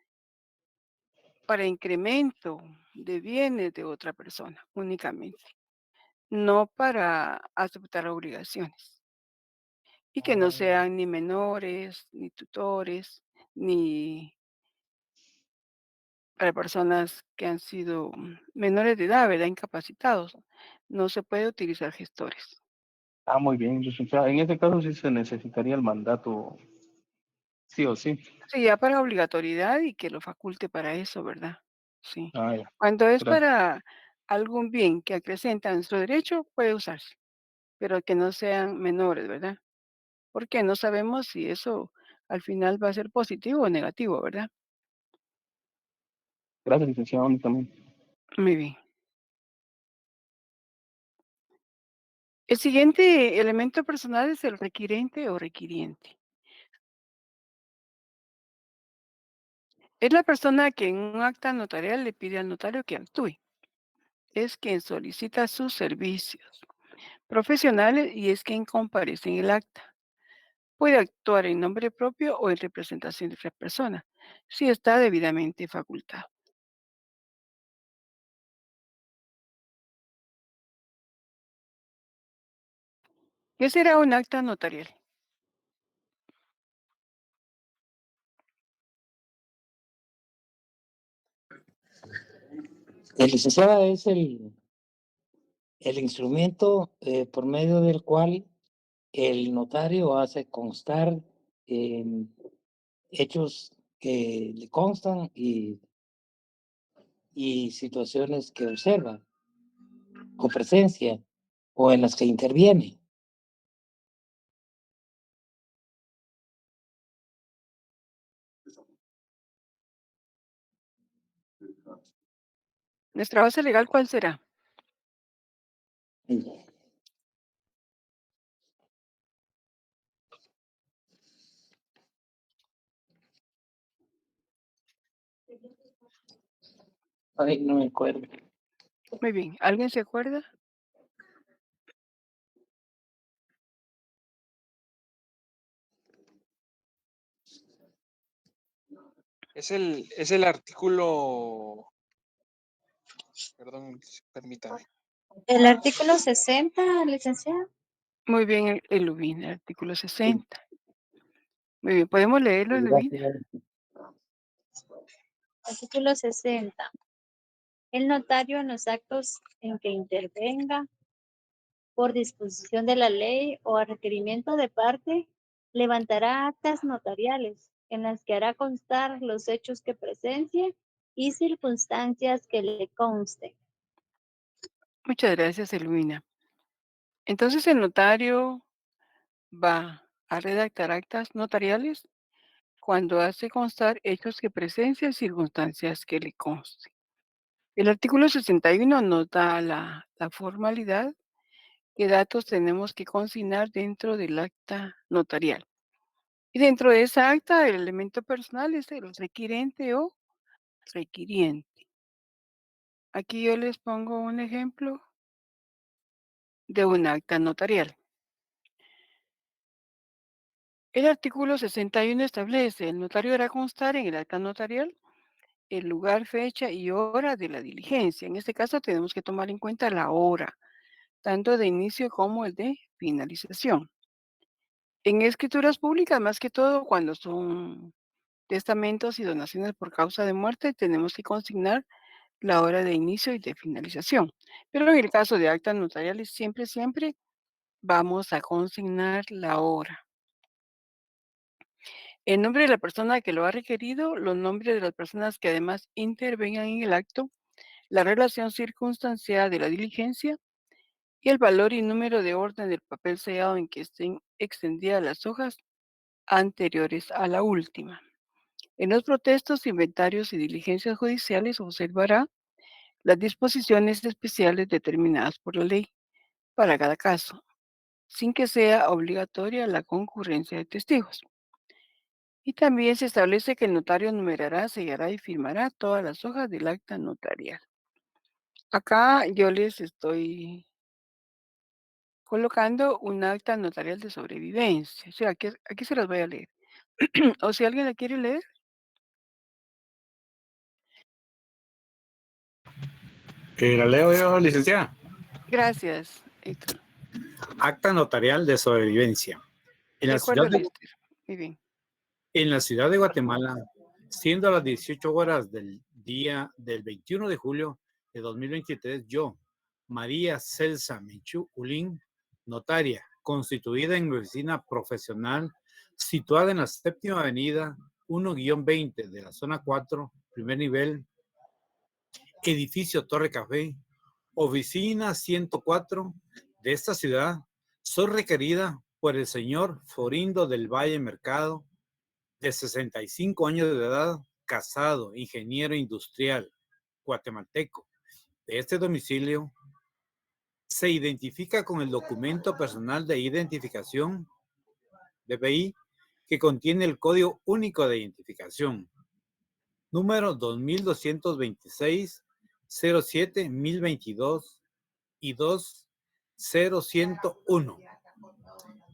para incremento de bienes de otra persona únicamente, no para aceptar obligaciones. Y que no sean ni menores, ni tutores, ni para personas que han sido menores de edad, ¿verdad? Incapacitados. No se puede utilizar gestores. Ah, muy bien, licenciada. En ese caso sí se necesitaría el mandato, sí o sí. Sí, ya para obligatoriedad y que lo faculte para eso, ¿verdad? Sí. Ah, ya. Cuando es Gracias. para algún bien que acrecenta nuestro derecho, puede usarse, pero que no sean menores, ¿verdad? Porque no sabemos si eso al final va a ser positivo o negativo, ¿verdad? Gracias, licenciada, únicamente. Muy bien. El siguiente elemento personal es el requirente o requiriente. Es la persona que en un acta notarial le pide al notario que actúe. Es quien solicita sus servicios profesionales y es quien comparece en el acta. Puede actuar en nombre propio o en representación de otra persona, si está debidamente facultado. ¿Qué será un acta notarial? Licenciada, es el instrumento por medio del cual el notario hace constar hechos que le constan y situaciones que observa con presencia o en las que interviene. ¿Nuestra base legal cuál será? Ay, no me acuerdo. Muy bien. ¿Alguien se acuerda? Es el artículo, perdón, permítame. El artículo 60, licenciada. Muy bien, el Lubin, el artículo 60. Muy bien, ¿podemos leerlo, Lubin? Artículo 60. El notario en los actos en que intervenga por disposición de la ley o a requerimiento de parte, levantará actas notariales en las que hará constar los hechos que presencie y circunstancias que le consten. Muchas gracias, Elvina. Entonces, el notario va a redactar actas notariales cuando hace constar hechos que presencia y circunstancias que le consten. El artículo 61 nos da la formalidad, qué datos tenemos que consignar dentro del acta notarial. Y dentro de esa acta, el elemento personal es el requirente o requiriente. Aquí yo les pongo un ejemplo de un acta notarial. El artículo 61 establece, el notario hará constar en el acta notarial el lugar, fecha y hora de la diligencia. En este caso tenemos que tomar en cuenta la hora, tanto de inicio como el de finalización. En escrituras públicas, más que todo, cuando son testamentos y donaciones por causa de muerte, tenemos que consignar la hora de inicio y de finalización. Pero en el caso de actas notariales, siempre vamos a consignar la hora. El nombre de la persona que lo ha requerido, los nombres de las personas que además intervengan en el acto, la relación circunstancial de la diligencia y el valor y número de orden del papel sellado en que estén extendidas las hojas anteriores a la última. En los protestos, inventarios y diligencias judiciales observará las disposiciones especiales determinadas por la ley para cada caso, sin que sea obligatoria la concurrencia de testigos. Y también se establece que el notario numerará, sellará y firmará todas las hojas del acta notarial. Acá yo les estoy colocando un acta notarial de sobrevivencia. O sea, aquí se las voy a leer. O si alguien la quiere leer. La leo yo, licenciada. Gracias, Héctor. Acta notarial de sobrevivencia. En De la ciudad acuerdo, de, Lester. Muy bien. en la ciudad de Guatemala, siendo a las 18 horas del día del 21 de julio de 2023, yo, María Celsa Menchú Ulín, notaria, constituida en mi oficina profesional situada en la 7ª Avenida 1-20 de la zona 4, primer nivel, edificio Torre Café, oficina 104 de esta ciudad, soy requerida por el señor Florindo del Valle Mercado, de 65 años de edad, casado, ingeniero industrial, guatemalteco. De este domicilio se identifica con el documento personal de identificación, DPI, que contiene el Código Único de Identificación, número 2226, 07 1022 y 20101,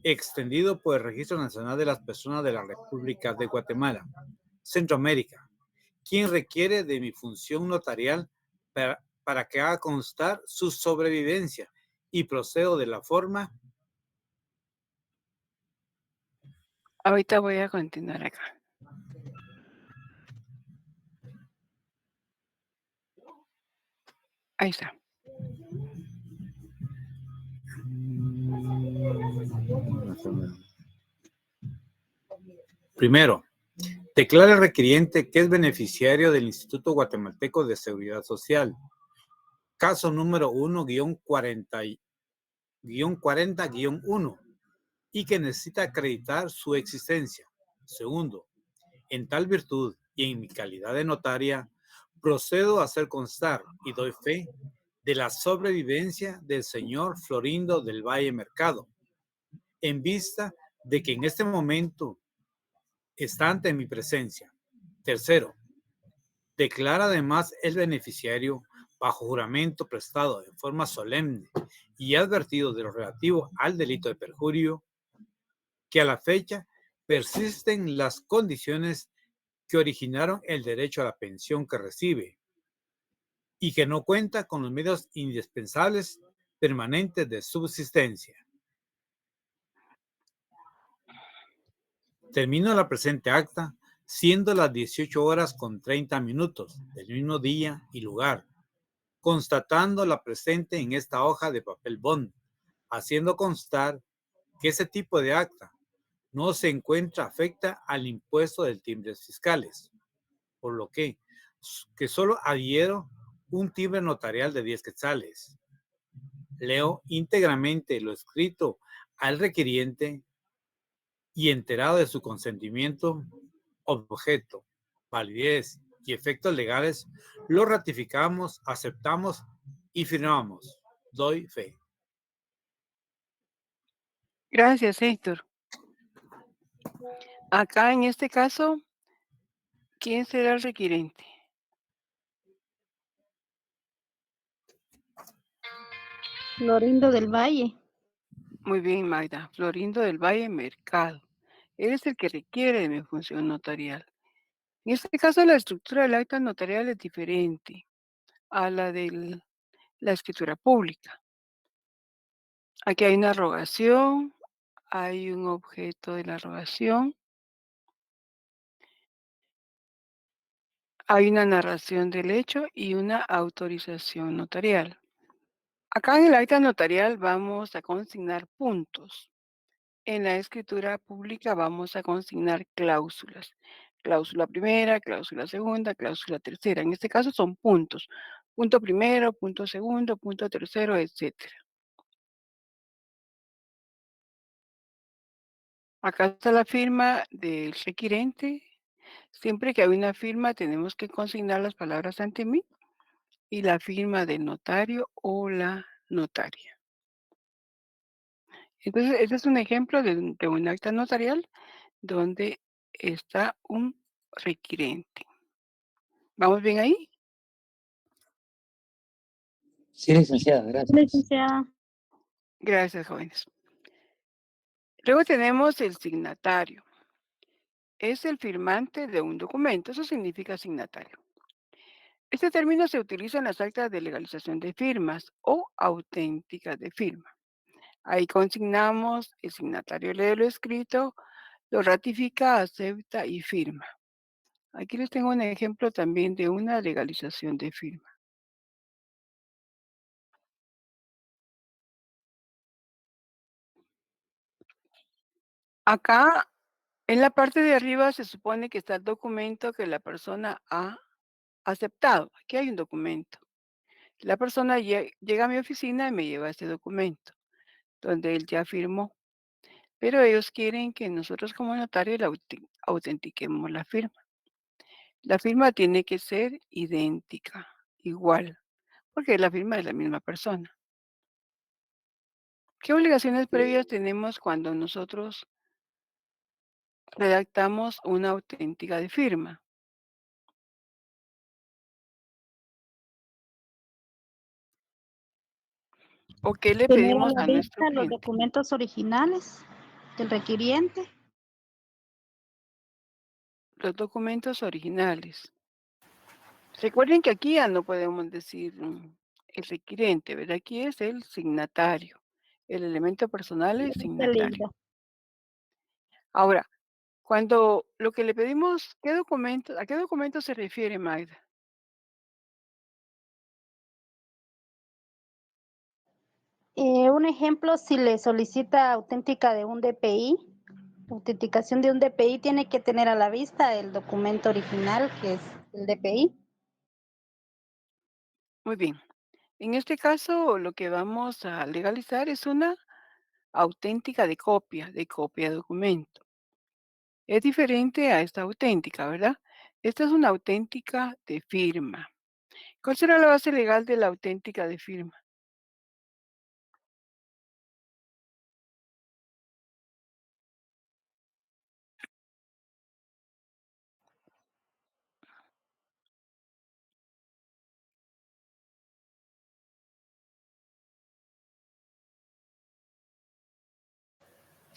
extendido por el Registro Nacional de las Personas de la República de Guatemala, Centroamérica, quien requiere de mi función notarial para que haga constar su sobrevivencia y procedo de la forma. Ahorita voy a continuar acá. Ahí está. Primero, declara el requiriente que es beneficiario del Instituto Guatemalteco de Seguridad Social. Caso número 1-40-1 y que necesita acreditar su existencia. Segundo, en tal virtud y en mi calidad de notaria, procedo a hacer constar y doy fe de la sobrevivencia del señor Florindo del Valle Mercado, en vista de que en este momento está ante mi presencia. Tercero, declara además el beneficiario bajo juramento prestado en forma solemne y advertido de lo relativo al delito de perjurio, que a la fecha persisten las condiciones que originaron el derecho a la pensión que recibe y que no cuenta con los medios indispensables permanentes de subsistencia. Termino la presente acta siendo las 18:30 del mismo día y lugar, constatando la presente en esta hoja de papel bond, haciendo constar que ese tipo de acta no se encuentra afecta al impuesto de timbres fiscales, por lo que solo adhiero un timbre notarial de 10 quetzales. Leo íntegramente lo escrito al requiriente y enterado de su consentimiento, objeto, validez y efectos legales, lo ratificamos, aceptamos y firmamos. Doy fe. Gracias, Héctor. Acá en este caso, ¿quién será el requirente? Florindo del Valle. Muy bien, Magda. Florindo del Valle Mercado. Él es el que requiere de mi función notarial. En este caso, la estructura del acta notarial es diferente a la de la escritura pública. Aquí hay una rogación, hay un objeto de la rogación, hay una narración del hecho y una autorización notarial. Acá en el acta notarial vamos a consignar puntos. En la escritura pública vamos a consignar cláusulas. Cláusula primera, cláusula segunda, cláusula tercera. En este caso son puntos. Punto primero, punto segundo, punto tercero, etcétera. Acá está la firma del requirente. Siempre que hay una firma tenemos que consignar las palabras ante mí y la firma del notario o la notaria. Entonces, este es un ejemplo de un acta notarial donde está un requirente. ¿Vamos bien ahí? Sí, licenciada, gracias. Licenciada. Gracias, jóvenes. Luego tenemos el signatario. Es el firmante de un documento, eso significa signatario. Este término se utiliza en las actas de legalización de firmas o auténticas de firma. Ahí consignamos, el signatario lee lo escrito, lo ratifica, acepta y firma. Aquí les tengo un ejemplo también de una legalización de firma. Acá, en la parte de arriba se supone que está el documento que la persona ha aceptado. Aquí hay un documento. La persona llega a mi oficina y me lleva este documento, donde él ya firmó. Pero ellos quieren que nosotros como notario le autentiquemos la firma. La firma tiene que ser idéntica, igual, porque la firma es la misma persona. ¿Qué obligaciones previas tenemos cuando nosotros redactamos una auténtica de firma? ¿O qué le Tener a pedimos la a nuestro vista los cliente? documentos originales del requiriente. Los documentos originales. Recuerden que aquí ya no podemos decir el requirente, ¿verdad? Aquí es el signatario. El elemento personal es Está signatario. lindo. Ahora, cuando lo que le pedimos, ¿a qué documento se refiere, Magda? Un ejemplo, si le solicita auténtica de un DPI, autenticación de un DPI, tiene que tener a la vista el documento original, que es el DPI. Muy bien. En este caso, lo que vamos a legalizar es una auténtica de copia de documento. Es diferente a esta auténtica, ¿verdad? Esta es una auténtica de firma. ¿Cuál será la base legal de la auténtica de firma?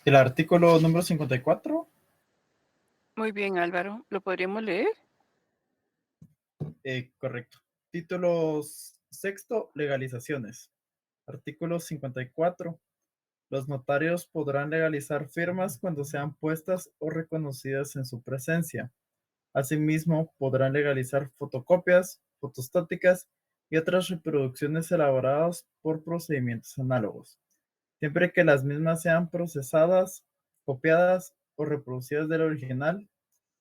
El artículo número 54. Muy bien, Álvaro. ¿Lo podríamos leer? Correcto. Título sexto, legalizaciones. Artículo 54. Los notarios podrán legalizar firmas cuando sean puestas o reconocidas en su presencia. Asimismo, podrán legalizar fotocopias, fotostáticas y otras reproducciones elaboradas por procedimientos análogos, siempre que las mismas sean procesadas, copiadas o reproducidas del original,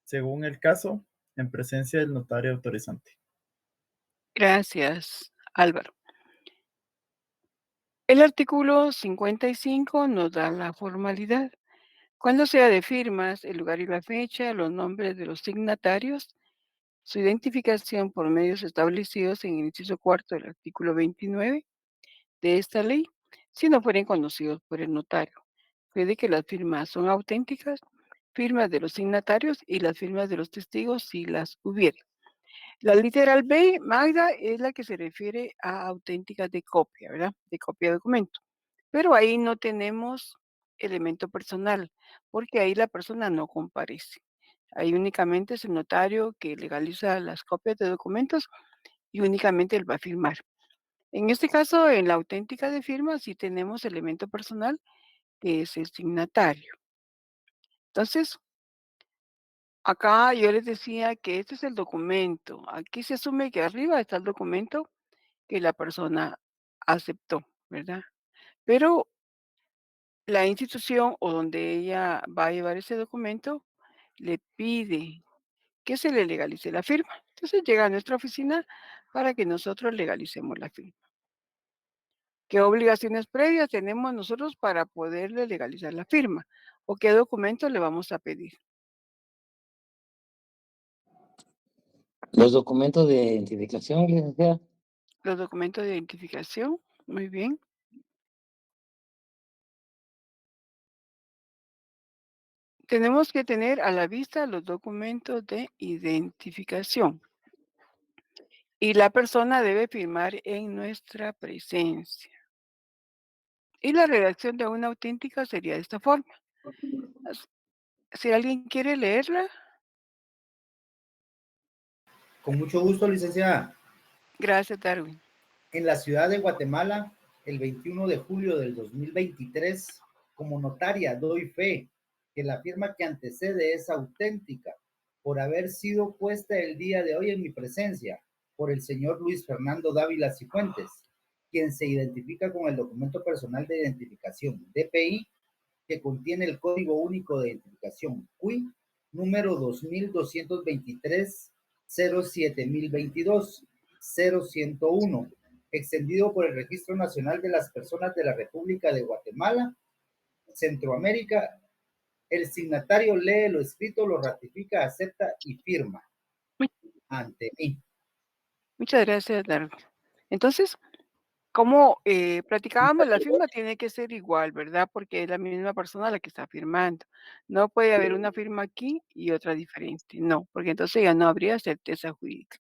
según el caso, en presencia del notario autorizante. Gracias, Álvaro. El artículo 55 nos da la formalidad. Cuando sea de firmas, el lugar y la fecha, los nombres de los signatarios, su identificación por medios establecidos en el inciso cuarto del artículo 29 de esta ley, si no fueren conocidos por el notario. Puede que las firmas son auténticas, firmas de los signatarios y las firmas de los testigos si las hubiera. La literal B, Magda, es la que se refiere a auténticas de copia, ¿verdad? De copia de documento. Pero ahí no tenemos elemento personal, porque ahí la persona no comparece. Ahí únicamente es el notario que legaliza las copias de documentos y únicamente él va a firmar. En este caso, en la auténtica de firma, sí tenemos elemento personal, que es el signatario. Entonces, acá yo les decía que este es el documento. Aquí se asume que arriba está el documento que la persona aceptó, ¿verdad? Pero la institución o donde ella va a llevar ese documento le pide que se le legalice la firma. Entonces llega a nuestra oficina para que nosotros legalicemos la firma. ¿Qué obligaciones previas tenemos nosotros para poderle legalizar la firma? ¿O qué documento le vamos a pedir? Los documentos de identificación, licenciada. Los documentos de identificación, muy bien. Tenemos que tener a la vista los documentos de identificación. Y la persona debe firmar en nuestra presencia. Y la redacción de una auténtica sería de esta forma. Si alguien quiere leerla. Con mucho gusto, licenciada. Gracias, Darwin. En la ciudad de Guatemala, el 21 de julio del 2023, como notaria doy fe que la firma que antecede es auténtica por haber sido puesta el día de hoy en mi presencia por el señor Luis Fernando Dávila Cifuentes, quien se identifica con el documento personal de identificación, DPI, que contiene el Código Único de Identificación, CUI, número 2223-07022-0101, extendido por el Registro Nacional de las Personas de la República de Guatemala, Centroamérica. El signatario lee lo escrito, lo ratifica, acepta y firma ante mí. Muchas gracias, Darwin. Entonces, como platicábamos, la firma tiene que ser igual, ¿verdad? Porque es la misma persona la que está firmando. No puede haber una firma aquí y otra diferente. No, porque entonces ya no habría certeza jurídica.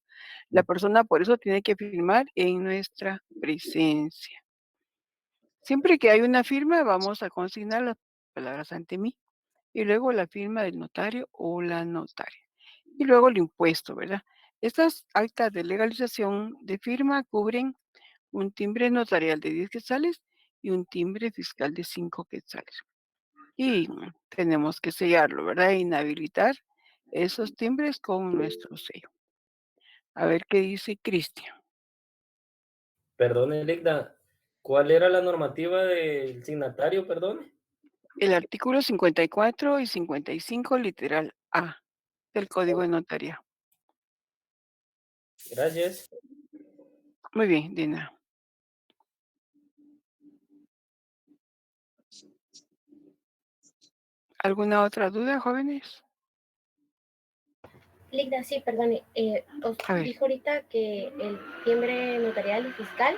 La persona por eso tiene que firmar en nuestra presencia. Siempre que hay una firma, vamos a consignar las palabras ante mí y luego la firma del notario o la notaria. Y luego el impuesto, ¿verdad? Estas actas de legalización de firma cubren un timbre notarial de 10 quetzales y un timbre fiscal de 5 quetzales. Y tenemos que sellarlo, ¿verdad? Inhabilitar esos timbres con nuestro sello. A ver qué dice Cristian. Perdone, Ligda, ¿cuál era la normativa del signatario, perdone? El artículo 54 y 55, literal A, del Código de Notaría. Gracias. Muy bien, Dina. ¿Alguna otra duda, jóvenes? Ligda, sí, perdone. Os A ver. dijo ahorita que el timbre notarial y fiscal,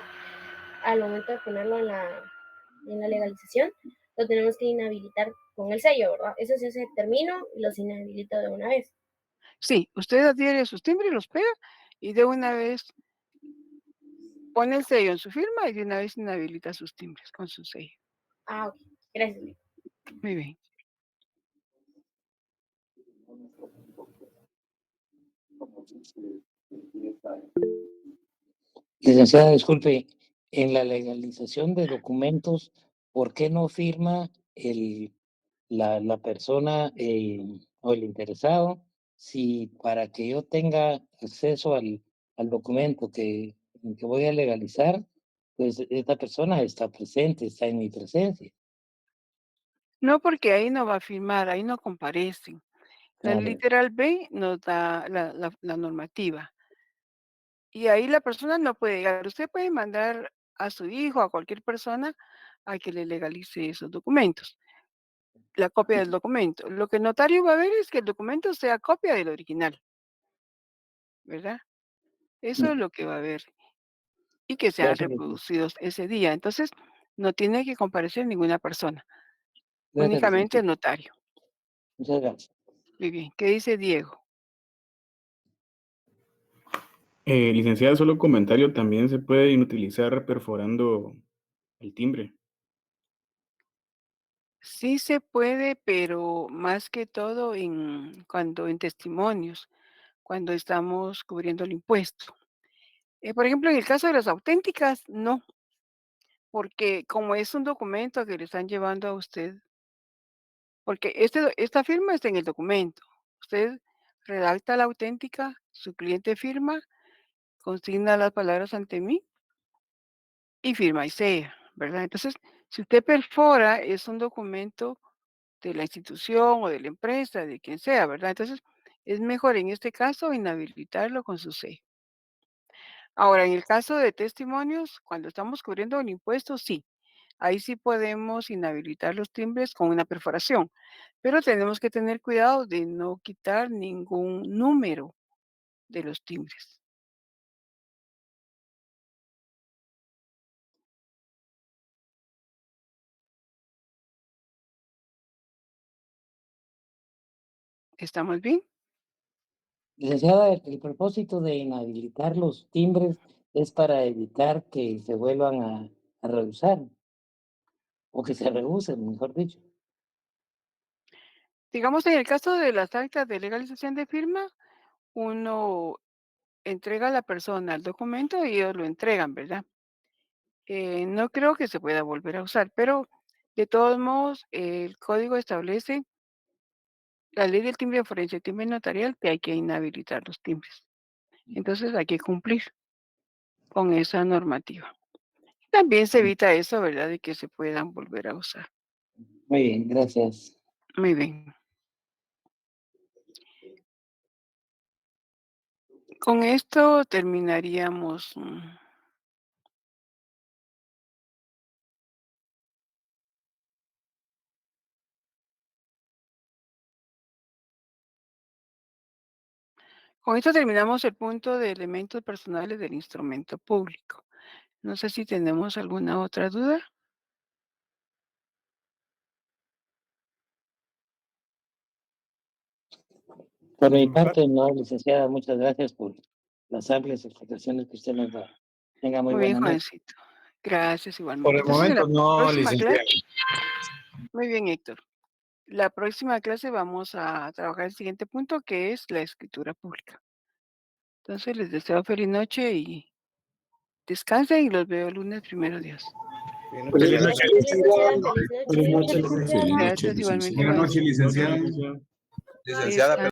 al momento de ponerlo en la legalización, lo tenemos que inhabilitar con el sello, ¿verdad? Eso se hace termino y los inhabilito de una vez. Sí, usted adhiere sus timbres, los pega y de una vez pone el sello en su firma y de una vez inhabilita sus timbres con su sello. Ah, ok. Gracias. Muy bien. Licenciada, disculpe, en la legalización de documentos, ¿por qué no firma la persona o el interesado si para que yo tenga acceso al documento que voy a legalizar, pues esta persona está presente, está en mi presencia? No, porque ahí no va a firmar, ahí no comparecen. La literal B nos da la normativa. Y ahí la persona no puede llegar. Usted puede mandar a su hijo, a cualquier persona, a que le legalice esos documentos, la copia del documento. Lo que el notario va a ver es que el documento sea copia del original, ¿verdad? Eso es lo que va a ver. Y que sean Gracias, reproducidos ese día. Entonces, no tiene que comparecer ninguna persona, gracias, únicamente el licenciada. notario. Muchas gracias. Muy bien. ¿Qué dice Diego? Licenciada, solo comentario, también se puede inutilizar perforando el timbre. Sí se puede, pero más que todo cuando en testimonios, cuando estamos cubriendo el impuesto. Por ejemplo, en el caso de las auténticas, no, porque como es un documento que le están llevando a usted, porque esta firma está en el documento. Usted redacta la auténtica, su cliente firma, consigna las palabras ante mí y firma y sella, ¿verdad? Entonces, si usted perfora, es un documento de la institución o de la empresa, de quien sea, ¿verdad? Entonces, es mejor en este caso inhabilitarlo con su sello. Ahora, en el caso de testimonios, cuando estamos cubriendo el impuesto, sí, ahí sí podemos inhabilitar los timbres con una perforación, pero tenemos que tener cuidado de no quitar ningún número de los timbres. ¿Estamos bien? Licenciada, el propósito de inhabilitar los timbres es para evitar que se vuelvan a rehusar, o que se rehúsen, mejor dicho. Digamos, en el caso de las actas de legalización de firma, uno entrega a la persona el documento y ellos lo entregan, ¿verdad? No creo que se pueda volver a usar, pero de todos modos, el código establece la ley del timbre forense y el timbre notarial que hay que inhabilitar los timbres. Entonces hay que cumplir con esa normativa. También se evita eso, ¿verdad? De que se puedan volver a usar. Muy bien, gracias. Muy bien. Con esto terminaríamos. Con esto terminamos el punto de elementos personales del instrumento público. No sé si tenemos alguna otra duda. Por mi parte, no, licenciada, muchas gracias por las amplias explicaciones que usted nos da. Tenga muy Muy bien, buena noche. Juancito. Gracias Por igualmente. el Entonces, en la momento no, próxima licenciado. clase. Muy bien, Héctor. La próxima clase vamos a trabajar el siguiente punto, que es la escritura pública. Entonces, les deseo feliz noche y descansen y los veo el lunes, primero Dios. Feliz noche, Licenciada, licenciado. feliz noche. Feliz noche, Feliz noche, Gracias igualmente, licenciado. Juancito. licenciada. Licenciada,